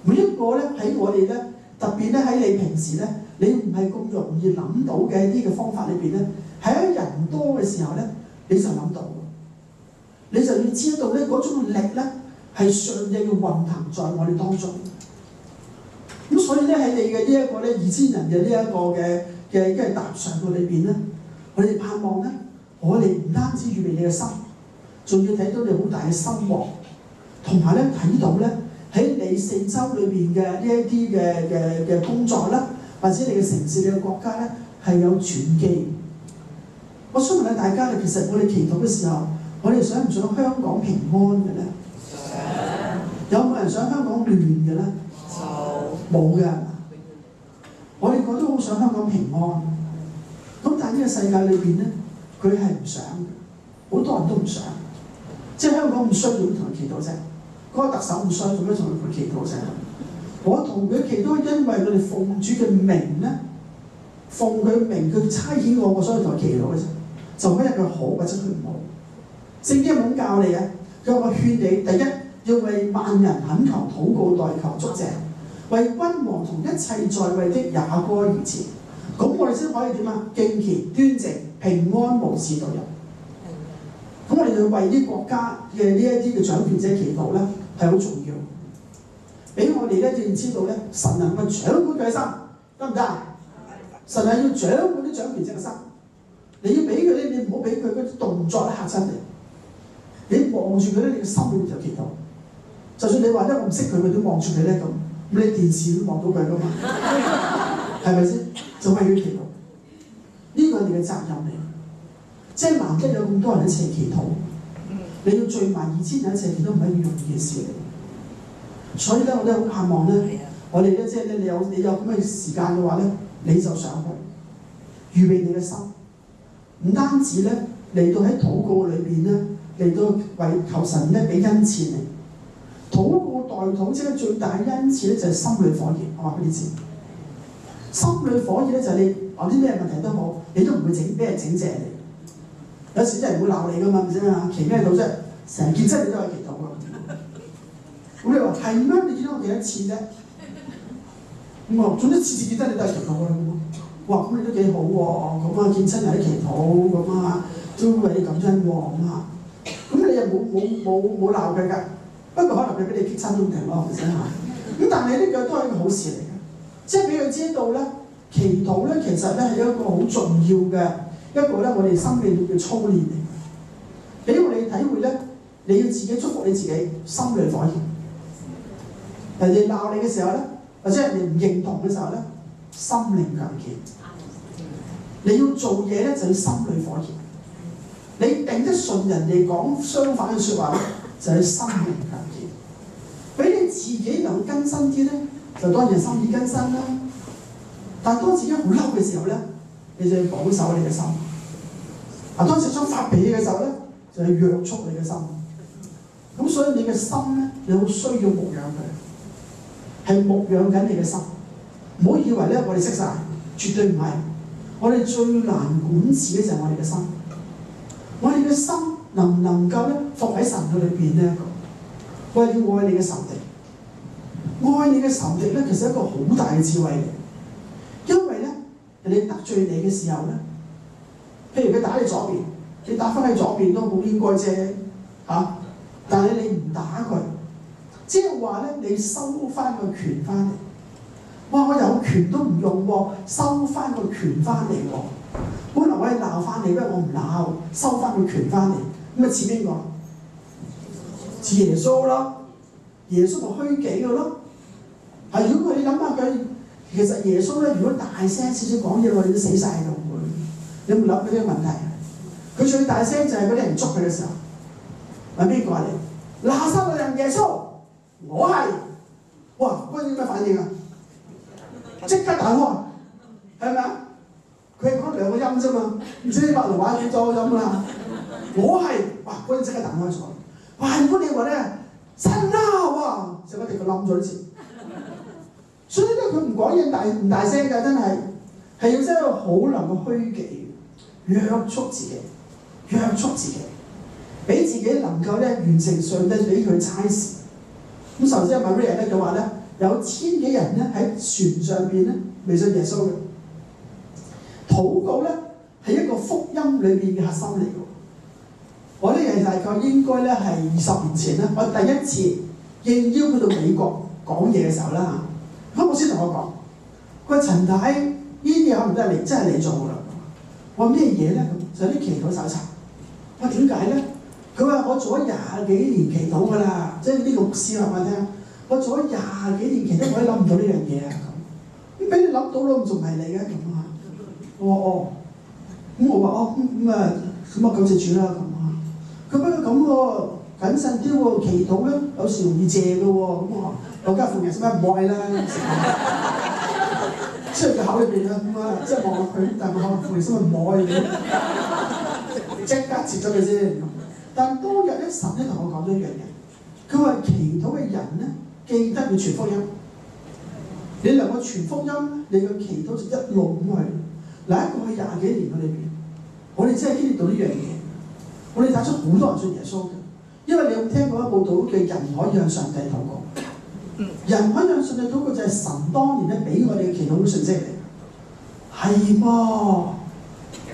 每一個咧喺我哋咧，特別咧喺你平時咧，你唔係咁容易諗到嘅一啲嘅方法裏邊咧，喺人多嘅時候咧，你就諗到。你就要知道咧，嗰種力咧係上帝嘅運行在我哋當中。咁所以咧喺你嘅呢一個咧2000人嘅呢一個嘅踏上嘅裏邊咧，我哋盼望咧，我哋唔單止預備你嘅心，仲要睇到你好大嘅收穫，同埋咧睇到咧喺你四周裏邊嘅呢一啲嘅工作啦，或者你嘅城市、你嘅國家咧係有轉機。我想問下大家咧，其實我哋祈禱嘅時候，我哋想唔想香港平安嘅咧？有冇人想香港亂嘅咧？冇嘅。我哋覺得好想香港平安，咁但係呢個世界裏邊咧，佢係唔想嘅，好多人都唔想。即係香港唔需要同佢祈禱啫，嗰個特首唔需要做咩同佢祈禱啫？我同佢祈禱，因為佢哋奉主嘅名咧，奉佢名，佢差遣我所以同佢祈禱嘅啫，就因為佢好或者佢唔好。聖經冇咁教你嘅，佢話我勸你，第一要為萬人懇求、禱告、代求、祝謝，為君王同一切在位的也該如此。咁我哋先可以點啊？敬虔、端正、平安無事度日。咁我哋就為啲國家嘅呢一啲嘅掌權者祈禱咧，係好重要。俾我哋咧要知道咧，神能夠掌管佢嘅心，得唔得啊？神係要掌管啲掌權者嘅心，你要俾佢咧，你唔好俾佢嗰啲動作咧嚇親你。你望住佢咧，你嘅心裏面就祈禱。就算你話咧我唔識佢，佢都望住佢咧咁，你電視都望到佢噶嘛，係咪先？就為佢祈禱，呢個係你嘅責任嚟。即係難得有咁多人一齊祈禱，你要聚埋2000人一齊祈禱都唔係一件容易嘅事嚟。所以咧，我都好盼望咧，我哋咧即係咧，你有咁嘅時間嘅話咧，你就上去預備你嘅心，唔單止咧嚟到喺禱告裏邊咧。嚟到為求神咧俾恩賜你，禱告代禱即係最大嘅恩賜咧就係心裏火熱。我話俾你知，心裏火熱咧就係你有啲咩問題都好，你都唔會俾人整謝你。有時啲人會鬧你噶嘛，唔知啊，祈咩禱啫？成件真你都係祈禱㗎。咁你話係咩？你見到我幾多次啫？咁啊，總之次見真你都係祈禱㗎啦。哇，咁你都幾好喎！咁啊，見親人都祈禱咁啊，都為你感恩喎咁啊。咁你又冇鬧佢㗎，不過可能佢俾你激親都唔定咯，係咪先嚇？咁但係呢個都係一個好事嚟嘅，即係俾佢知道咧，祈禱咧其實咧係一個好重要嘅一個咧，我哋生命嘅操練嚟。俾我哋體會咧，你要自己祝福你自己，心裏火熱。人哋鬧你嘅時候咧，或者人哋唔認同嘅時候咧，心靈強健。你要做嘢咧，就要心裏火熱。你頂得順人哋講相反嘅説話咧，就係心靈強健。俾你自己能夠更新啲咧，就當然心意更新啦。但係當自己好嬲嘅時候咧，你就要保守你嘅心。當時想發脾氣嘅時候咧，就要約束你嘅心。咁所以你嘅心咧，你好需要牧養佢，係牧養緊你嘅心。唔好以為咧，我哋識晒，絕對唔係。我哋最難管治嘅就係我哋嘅心。我哋嘅心能唔能夠咧放喺神嘅裏邊呢？我係要愛你嘅仇敵，愛你嘅仇敵咧，其實係一個好大嘅智慧嚟。因為咧，人哋得罪你嘅時候咧，譬如佢打你左邊，你打翻喺左邊都好應該啫嚇。但係你唔打佢，即係話咧，你收翻個權翻嚟。哇！我有權都唔用喎，收翻個權翻嚟喎。本來我係鬧翻你，不過我唔鬧，收翻個權翻嚟。咁啊似邊個？似耶穌咯。耶穌咪虛己嘅咯。係如果你諗下佢，其實耶穌咧，如果大聲少少講嘢，我哋都死晒㗎會。你有冇諗過呢個問題？佢最大聲就係嗰啲人捉佢嘅時候，問邊個嚟？拿撒勒人耶穌，我係。哇！嗰啲咩反應啊？即刻彈開，係咪啊？佢係講兩個音啫嘛，唔知白龍話幾多音啦。我係，哇！嗰啲即刻彈開咗。哇！如果你話咧，真啦，哇！成個地球冧咗啲錢。所以咧，佢唔講嘢唔大聲㗎，真係要真係好能夠虛己，約束自己，俾自己能夠咧完成上帝俾佢差事。咁首先 Maria 咧就話咧，有千幾人咧喺船上邊咧未信耶穌嘅。禱告咧係一個福音裏邊嘅核心嚟嘅。我呢係大概應該咧係20年前咧，我第一次應邀去到美國講嘢嘅時候啦嚇，咁牧師同我講，佢話陳太呢啲嘢可能真係你做㗎啦。我話咩嘢咧？就係啲祈禱手冊。我話點解咧？佢話我做咗20幾年祈禱㗎啦，即係啲牧師話我聽，我做咗20幾年祈禱，我都諗唔到呢樣嘢啊咁。咁俾你諗到咯，仲唔係你嘅咁啊？我話哦，咁我話哦咁感謝主啦咁啊。佢不過咁喎，謹慎啲喎，祈禱咧有時容易借嘅喎，咁我我家父人使乜唔愛啦？雖然佢口裏邊啊咁啊，即係望落佢，但係我父人使乜唔愛你？即刻接咗佢先。但當日咧，神咧同我講咗一樣嘢，佢話祈禱嘅人咧，記得要傳福音。你能夠傳福音，你嘅祈禱就一路咁去。嗱，喺過去20幾年嘅裏邊，我哋真係經歷到呢樣嘢。我哋帶出好多人信耶穌嘅，因為你有聽過一個報道嘅人可以向上帝禱告。人可以向上帝禱告就係神當年咧俾我哋嘅祈禱嘅信息嚟。係噃，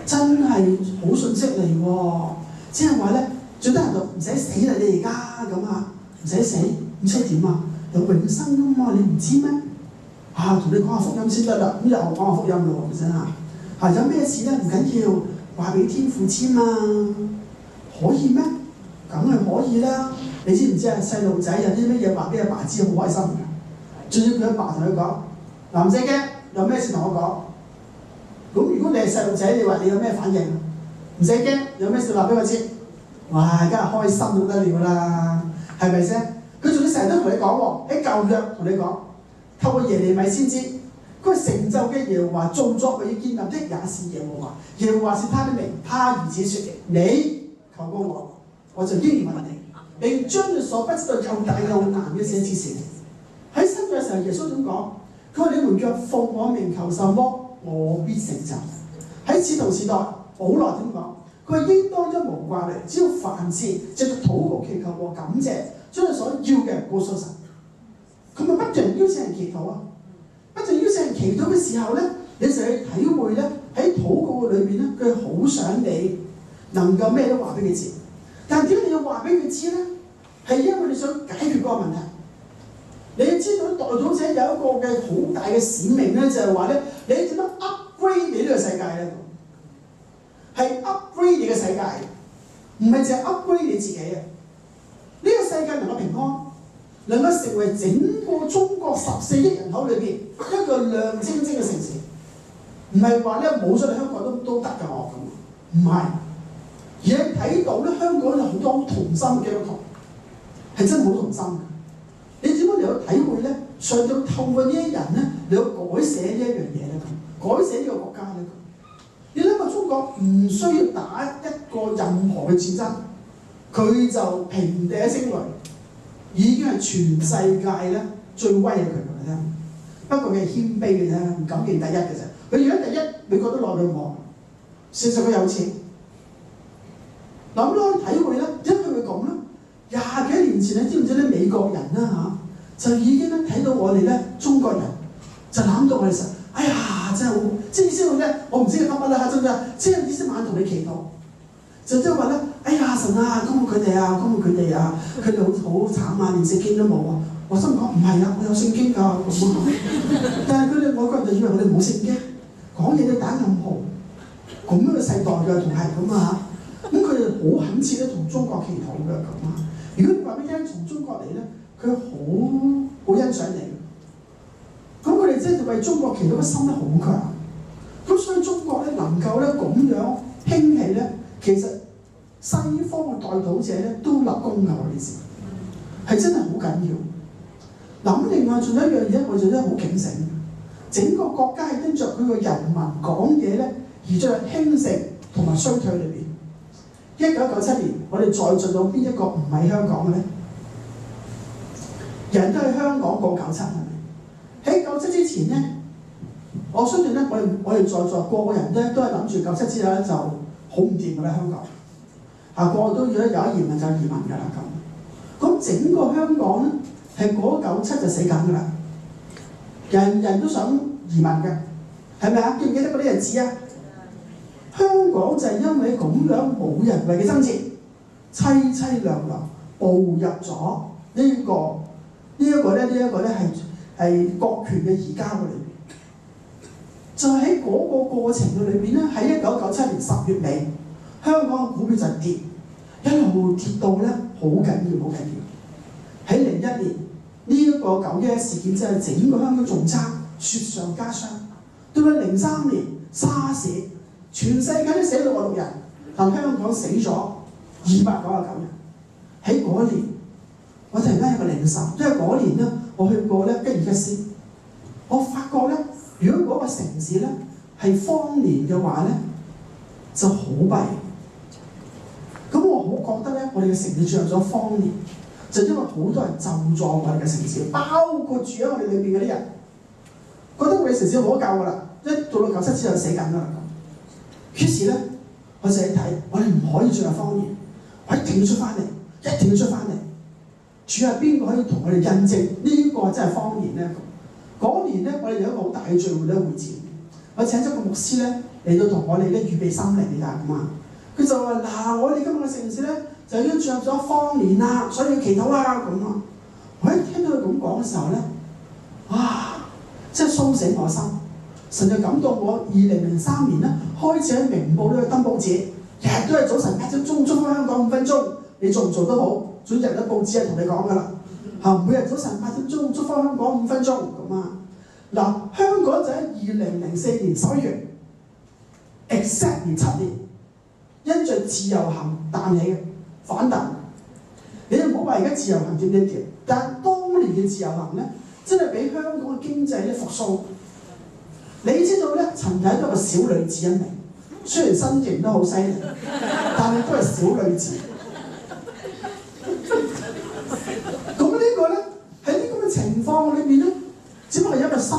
真係好信息嚟喎。即係話咧。最得人就唔使死啦！你而家咁啊，唔使死，唔使點啊？有永生㗎嘛？你唔知咩？同你講下福音先得啦。咁又講下福音咯，其實有咩事咧？唔緊要，話俾天父知嘛。可以咩？梗係可以啦。你知唔知啊？細路仔有啲乜嘢話俾阿爸知，好開心㗎。仲要佢阿爸同佢講：嗱，唔使驚，有咩事同我講。咁如果你係細路仔，你話你有咩反應？唔使驚，有咩事話俾我知。哇！梗係開心到得了啦，係咪先？佢仲要成日都同你講喎，喺舊約同你講，透過耶利米先知，佢成就嘅耶和華造作為要建立的也是耶和華，耶和華是他的名，他如此説：你求過我，我就應允你，並將你所不知道又大又難嘅事指示你。喺新約嘅時候，耶穌點講？佢話：你們若奉我名求什麼，我必成就。喺使徒時代，保羅點講？佢話應當一無掛慮，只要凡事藉著禱告祈求和感謝，將你所要嘅告訴神。佢咪不斷邀請人祈禱啊！不斷邀請人祈禱嘅時候咧，你就去體會咧喺禱告嘅裏邊咧，佢好想你能夠咩都話俾佢知。但係點解你要話俾佢知咧？係因為你想解決嗰個問題。你要知道代禱者有一個嘅好大嘅使命咧，就係話咧，你點樣 upgrade 你呢個世界咧？係 upgrade 你嘅世界，唔係淨係 upgrade 你自己啊！呢個世界能夠平安，能夠成為整個中國14億人口裏邊一個亮晶晶嘅城市，唔係話咧冇咗你香港都得㗎我咁，唔係，而係睇到咧香港有好多同心嘅基督徒，係真係好同心嘅。你點樣嚟到體會咧？上到透過呢一人咧，你要改寫呢一樣嘢咧，改寫呢個國家咧。你諗下中國唔需要打一個任何嘅戰爭，佢就平地一聲雷，已經係全世界咧最威嘅強國嚟聽。不過佢係謙卑嘅啫，唔敢認第一嘅啫。佢而家第一，美國都落兩網。事實佢有錢。諗落去體會咧，點解佢會咁咧？20幾年前你知唔知咧？美國人啦就已經咧睇到我哋咧中國人就諗到我哋神，哎呀真係好，即係意思話咧，我唔知佢得乜啦嚇，真唔真？即係意思晚同你祈禱，就即係話咧，哎呀神啊，幫佢哋啊，幫佢哋啊，佢哋好慘啊，連聖經都冇啊！我心講唔係啊，我有聖經㗎咁啊，但係佢哋外國人就以為我哋冇聖經，講嘢都打暗號，咁樣嘅世代嘅同係咁啊嚇，咁佢哋好懇切咧同中國祈禱嘅咁啊。如果你話俾你聽從中國嚟咧，佢好欣賞你，咁佢哋即係為中國祈禱嘅心咧好強，咁所以中國咧能夠咧咁樣興起咧，其實西方嘅代禱者咧都立功㗎，我哋知係真係好緊要。嗱咁另外仲有一樣嘢，我哋真係好警醒，整個國家係因着佢個人民講嘢咧而進入興盛同埋衰退裏邊。1997年，我哋再進到邊一個唔係香港嘅咧？人都喺香港過97係咪？喺97之前咧，我相信咧，我哋在座個個人咧都係諗住97之後咧就好唔掂㗎啦，香港嚇個個都要有一移民就移民㗎啦咁。咁整個香港咧係嗰97就死緊㗎啦，人人都想移民㗎，係咪啊？記唔記得嗰啲日子啊？香港就係因為咁樣冇人為嘅爭戰，凄凄涼涼步入咗呢一個咧係國權嘅移交嘅裏邊。就喺嗰個過程嘅裏邊咧，喺1997年10月尾，香港嘅股票就跌，一路跌到咧好緊要，好緊要。喺01年呢一個911事件之後，整個香港仲差，雪上加霜。到咗03年沙士。全世界都死66人，但香港死咗299人。喺嗰年，我突然間有個領受，因為嗰年咧，我去過咧吉爾吉斯，我發覺咧，如果嗰個城市咧係荒年嘅話咧，就好弊。咁我好覺得咧，我哋嘅城市進入咗荒年，就因為好多人咒詛我哋嘅城市，包括住喺我哋裏邊嗰啲人，覺得我哋城市冇得救㗎啦，一到97之後就死緊㗎啦。於是咧，我就去睇，我哋唔可以進入荒年，我一定要出翻嚟，一定要出翻嚟。主係邊個可以同我哋印證呢個真係荒年咧？嗰年咧，我哋有一個好大嘅聚會咧，會展，我請咗個牧師咧嚟到同我哋咧預備心靈㗎咁啊。佢就話：嗱，我哋今日嘅城市咧就已經進入咗荒年啦，所以要祈禱啊咁啊。我一聽到佢咁講嘅時候咧，哇！真係蘇醒我心。神就感動我2003年咧開始喺明報呢度登報紙，日日都係早晨8點鐘祝福香港5分鐘，你做唔做都好，總之日日報紙係同你講㗎啦。每日早晨8點鐘祝福香港5分鐘咁啊。嗱，香港就喺2004年11月 exactly 7年，因着自由行彈起嘅反彈。你唔好話而家自由行點點點，但係當年嘅自由行咧，真係俾香港嘅經濟咧復甦。你知道咧，陳太都係個小女子一名，雖然身形都好犀利，但係都係小女子。咁呢個咧喺呢咁嘅情況裏邊咧，只不過係一個心，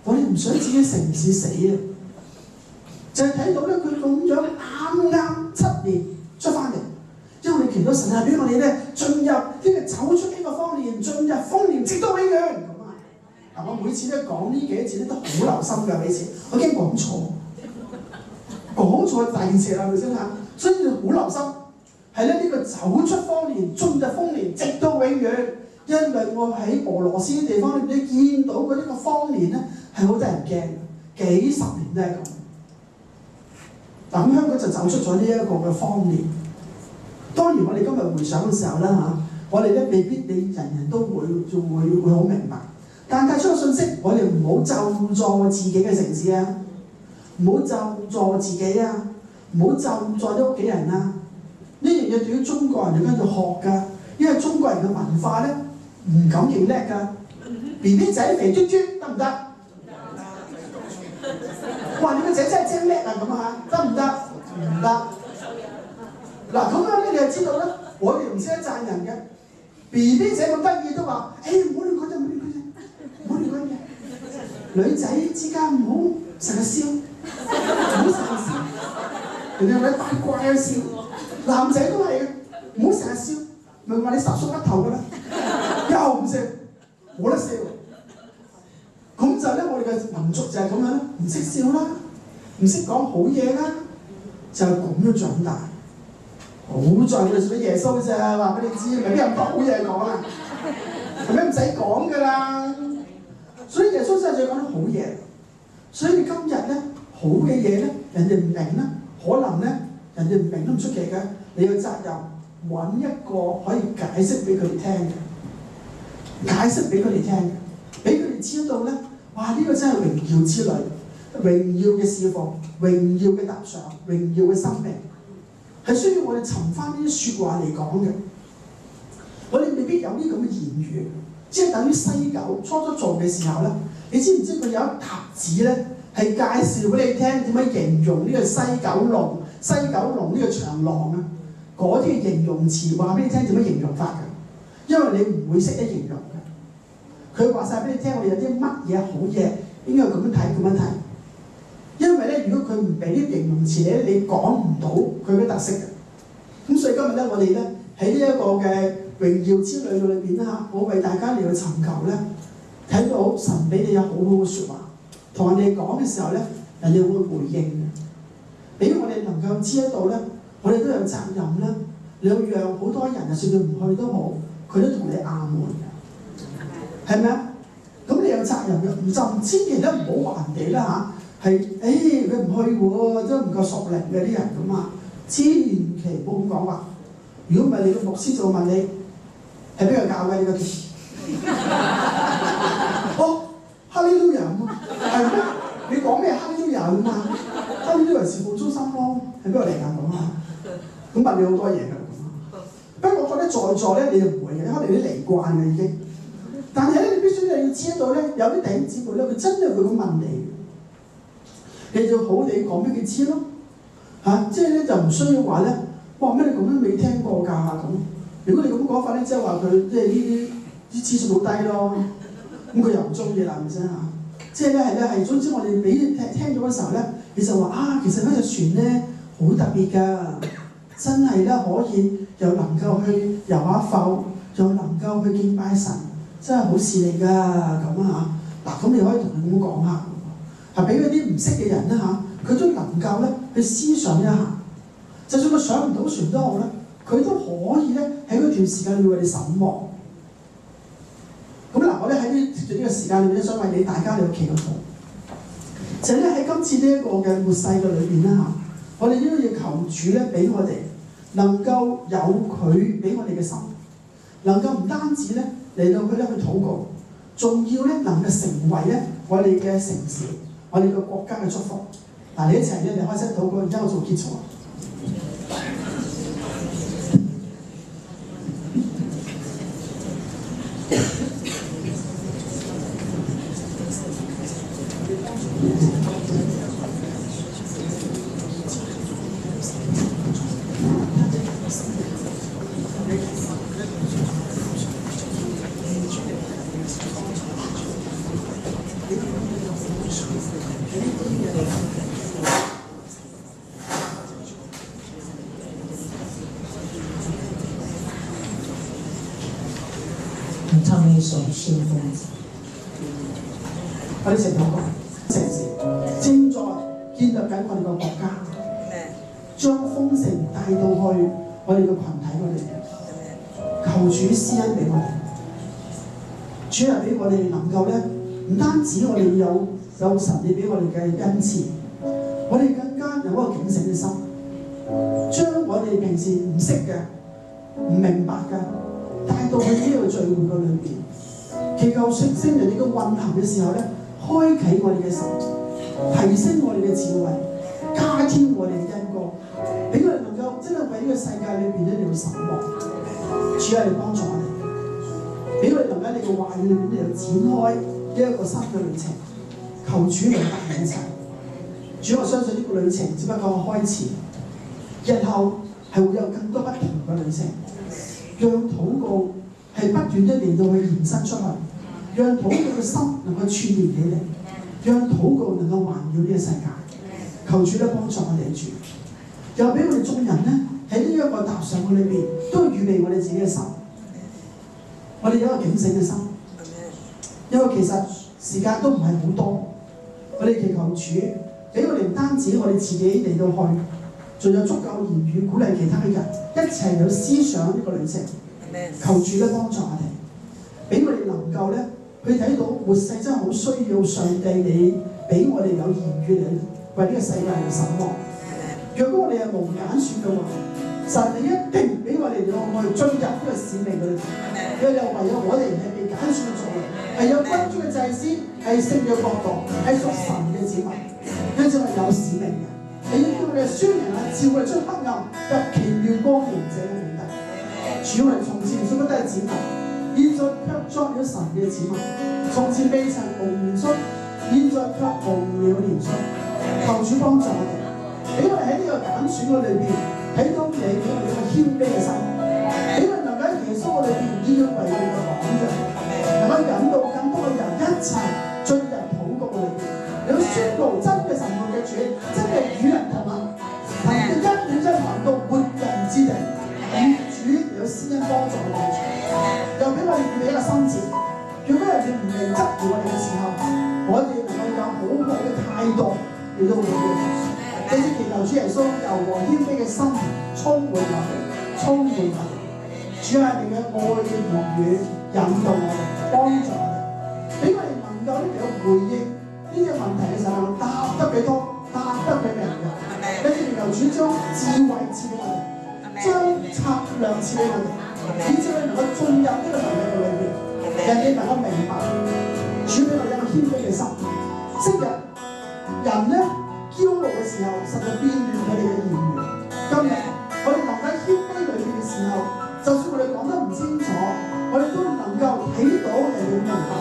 我哋唔想自己城市死啊！就係睇到咧，佢咁樣啱7年出翻嚟，因為我哋祈禱神係俾我哋咧進入呢個走出呢個荒年，進入荒年直到永遠。我每次咧講呢幾個字咧都好留心㗎，每次我驚講錯大件事啦，係咪先嚇？所以好留心，係咧呢個走出荒年，進入荒年，直到永遠。因為我喺俄羅斯啲地方，你見到嗰啲個荒年咧係好得人驚，幾十年都係咁。咁香港就走出咗呢一個嘅荒年。當然我哋今日回想嘅時候咧嚇，我哋咧未必你人人都會好明白。但帶出個信息，我哋唔好咒詛自己嘅城市啊，唔好咒詛自己啊，唔好咒詛啲屋企人啊。呢樣嘢對於中國人要跟住學㗎，因為中國人嘅文化咧唔敢認叻㗎。BB 仔肥嘟嘟得唔得？哇！你個仔真係精叻啊咁啊嚇，得唔得？唔得。嗱咁樣咧，你就知道咧，我哋唔識得讚人嘅。BB 仔咁得意都話：唔好亂講啫，唔好亂講啫。唔好亂講嘢，女仔之間唔好成日笑，唔好成日笑，人哋話你八卦嘅笑，男仔都係嘅，唔好成日笑，咪話你十縮一頭㗎啦，又唔食，無啦民族就係咁樣啦，唔識笑啦，唔識講好嘢啦，就係咁樣長大。好在佢哋信咗耶穌咋，話俾你知，未必有咁多好嘢講啊，係咪唔使講㗎啦？所以耶穌真係講啲好嘢。所以今日咧，好嘅嘢咧，人哋唔明啦，可能咧人哋唔明都唔出奇嘅。你有責任揾一個可以解釋俾佢哋聽嘅，解釋俾佢哋聽嘅，俾佢哋知道咧，哇！呢個真係榮耀之旅，榮耀嘅侍奉，榮耀嘅踏上，榮耀嘅生命，係需要我哋尋翻呢啲説話嚟講嘅。我哋未必有啲咁嘅言語，即係等於西九初做嘅時候咧，你知唔知佢有一沓紙咧，係介紹俾你聽點樣形容呢個西九龍呢個長廊啊？嗰啲形容詞話俾你聽點樣形容法嘅，因為你唔會識得形容嘅。佢話晒俾你聽，我哋有啲乜嘢好嘢，應該咁樣睇。因為咧，如果佢唔俾啲形容詞你講唔到佢嘅特色嘅。咁所以今日咧，我哋咧喺呢一個嘅榮耀之旅裏邊啦，我為大家嚟去尋求咧，睇到神俾你有好好嘅説話，同人哋講嘅時候咧，人哋會回應嘅，俾我哋能夠知得到咧，我哋都有責任啦。你要讓好多人就算佢唔去都好，佢都同你阿門嘅，係咪啊？咁你有責任嘅，就千祈都唔好話人哋啦嚇，係佢唔去喎，都唔夠熟齡嘅啲人咁啊，千祈唔好咁講話。如果唔係，你個牧師就會問你係邊個教嘅呢個團？哦，哈利路亞啊，係咩？你講咩哈利路亞啊嘛？哈利路亞事奉中心咯，係邊個嚟㗎咁啊？咁問你好多嘢㗎咁啊。不過我覺得在座咧，你就唔會嘅，因為你都離慣嘅已經。但係咧，你必須要知道咧，有啲弟兄姊妹咧，佢真係會咁問你，你就好地講俾佢知咯。即係咧就唔需要話咧，哇咩你咁樣未聽過㗎咁。如果你咁講法咧，即係話佢即係呢啲資訊好低咯。咁佢又唔中意啦，係咪先嚇？即係咧係總之我哋俾聽咗嘅時候咧，你就話其實嗰隻船咧好特別㗎，真係咧可以又能夠去遊下埠，又能夠去敬拜神。真係好事嚟㗎，咁啊嚇！嗱，咁你可以同佢咁講下，係俾嗰啲唔識嘅人咧佢都能夠咧去思想一下。就算佢上唔到船都好咧，佢都可以咧喺嗰段時間裏為你守望。咁嗱，我哋喺呢個時間裏面咧，想為你大家嚟祈個禱，就係咧喺今次呢一個嘅末世嘅裏邊啦我哋都要求主咧俾我哋能夠有佢俾我哋嘅心，能夠唔單止咧。嚟到佢咧去禱告，仲要咧能夠成為咧我哋嘅城市、我哋嘅國家嘅祝福。嗱，你一齊咧嚟開聲禱告，然之後我做結束。唱一首新風，我哋成個城市正在建立緊我哋個國家，將豐盛帶到去我哋個群體嗰度，求主施恩俾我哋，主啊俾我哋能夠咧，唔單止我哋有神你俾我哋嘅恩賜，我哋更加有一個警醒嘅心，將我哋平時唔識嘅、唔明白嘅。帶到去呢個聚會嘅裏邊，祈求聖靈你嘅運行嘅時候咧，開啟我哋嘅心，提升我哋嘅智慧，加添我哋嘅恩光，俾我哋能夠真係為呢個世界裏邊咧嚟到守望。主啊，你幫助我哋，俾我哋能夠喺你嘅話語裏邊嚟到展開呢一個新嘅旅程。求主嚟帶領一齊。主，我相信呢個旅程只不過開始，日後係會有更多不同嘅旅程。讓禱告係不斷地嚟到去延伸出去，讓禱告嘅心能夠串聯起嚟，讓禱告能夠環繞呢個世界。求主咧幫助我哋主，又俾我哋眾人咧喺呢一個踏上嘅裏邊，都預備我哋自己嘅心。我哋有一個警醒嘅心，因為其實時間都唔係好多，我哋祈求主俾我哋唔單止我哋自己嚟到去，仲有足夠言語鼓勵其他嘅人一齊有思想呢個旅程。求主咧幫助我哋，俾我哋能夠咧去睇到末世真係好需要上帝你俾我哋有言語嚟為呢個世界嚟守望。若果我哋係無揀選嘅話，神你一定俾我哋讓我哋進入呢個使命裏邊。因為唯有我哋係被揀選嘅族類，係有君尊嘅祭司，係聖嘅國度，係屬神嘅子民，因此係有使命嘅。你要叫我哋宣揚啊，照我哋出黑暗入奇妙光明者嘅美德。主，我哋從前雖不得係子民，現在卻作了神嘅子民；從前未曾蒙憐恤，現在卻蒙了憐恤。求主幫助我哋，俾我哋喺呢個揀選嘅裏邊睇到你俾我哋一個謙卑嘅心，俾我哋能夠喺耶穌嘅裏邊以佢為我哋嘅榜樣，能夠引導更多嘅人一齊進入禱告嘅裏邊，你要宣告真嘅神學嘅主，真係與人同行，憑嘅一點一行到活人之地。主有施恩幫助我哋，又俾我哋預備一個心志。如果人哋唔嚟質疑我哋嘅時候，我哋能夠有好好嘅態度嚟到回應。你知祈求主耶穌柔和謙卑嘅心充滿我哋，充滿我哋。主係你嘅愛嘅言語引導我哋，幫助我哋，俾我哋能夠咧有回應呢啲問題嘅時候，答得幾多，答得幾明嘅。你知求主將智慧賜俾我哋。將策略賜俾我哋，以至佢能夠進入呢個能力嘅裏邊，人哋能夠明白，主俾我哋一個謙卑嘅心。昔日人咧驕傲嘅時候，實在變亂佢哋嘅言語。今日我哋留喺謙卑裏邊嘅時候，就算我哋講得唔清楚，我哋都能夠睇到人哋明白，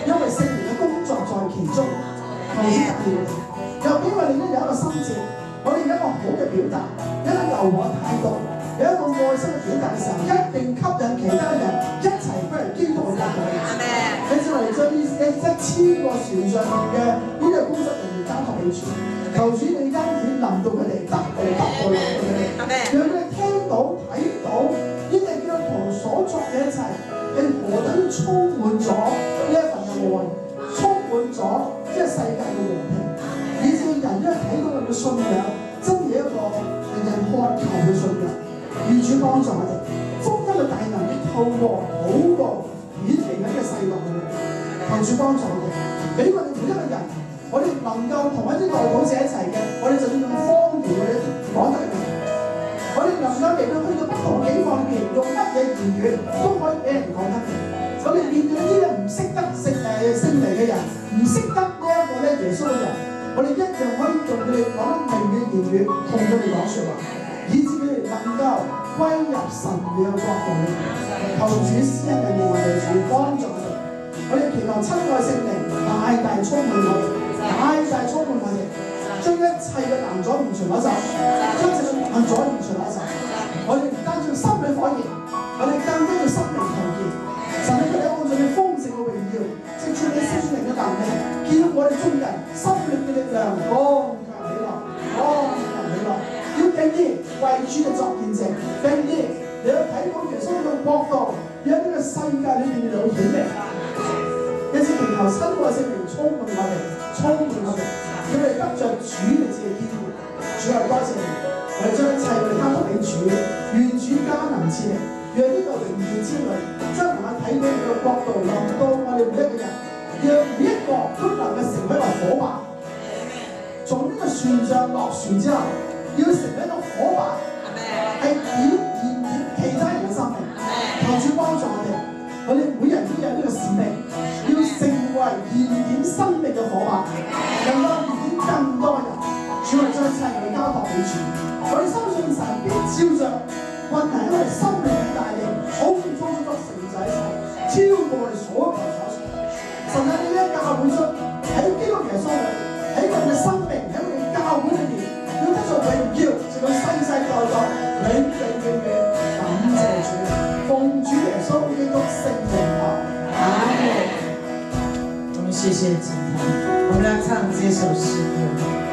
因為聖靈嘅工作在其中。求主帶領我哋，又俾我哋咧有一個心志。我哋有一個好嘅表達，有一個柔和嘅態度，有一個愛心嘅表達嘅時候，一定吸引其他人一齊歸嚟基督嘅國度。你知我哋將呢1000個船上面嘅呢啲工作人員交託俾主，求主你恩典臨到佢哋，得到臨到佢哋，讓佢哋聽到睇到呢啲基督徒所作嘅一切，係何等充滿咗呢一份嘅愛，充滿咗呢個世界嘅和平。以至人一睇到我哋嘅信仰，真係一個令人渴求嘅信仰。願主幫助我哋，福音嘅大能力透過禱告顯明喺呢個世代裏面。求主幫助我哋，俾我哋每一個人，我哋能夠同一啲代禱者一齊嘅，我哋就要用方言我哋講得嘅。我哋能夠嚟到去到不同境況裏邊，用乜嘢言語都可以俾人講得嘅。我哋面對一啲咧唔識得聖靈嘅人，唔識得呢一個咧耶穌嘅人。我哋一樣可以用佢哋講得明嘅言語同佢哋講説話，以致佢哋能夠歸入神嘅國度裏面。求主施恩嘅令我哋主幫助我哋，我哋祈求親愛聖靈大大充滿我哋，大大充滿我哋，將一切嘅攔阻唔全攞走，將一切嘅攔阻唔全攞走。我哋唔單止心裏火熱，我哋更加要心靈強健。神你佢哋按照你豐盛嘅榮耀，藉住你聖靈嘅能力，叫我哋眾人心裏嘅力量剛強起來，剛強起來。要定義為主嘅作見證，定義你要睇到耶穌嘅國度，要喺呢個世界裏面有顯明。因此祈求親愛聖靈充滿我哋，充滿我哋，叫我哋得着主嘅自己堅固。主啊，多謝你，我哋將一切我哋交託俾主，願主加能賜力，讓呢個榮耀之旅真能夠睇到你嘅國度臨到我哋每一個人，讓每一個都能夠成為一個火把。從呢個船上落船之後，要成為一個火把，係點燃其他人嘅生命。求主幫助我哋每人都有呢個使命，要成為燃點生命嘅火把，能夠燃點更多人。主啊，將一切我哋交託俾主，我哋相信神必照着運行喺我哋心裏嘅大力，充充足足成就一切，超過我哋所求所想。神喺呢啲教會中，喺基督耶穌裏，喺我哋嘅生命，喺我哋教會裏面，要得到榮耀，直到世世代代，永永遠遠。感謝主，奉主耶穌基督聖名求，阿門。我們謝謝今天，我們要唱這首詩歌。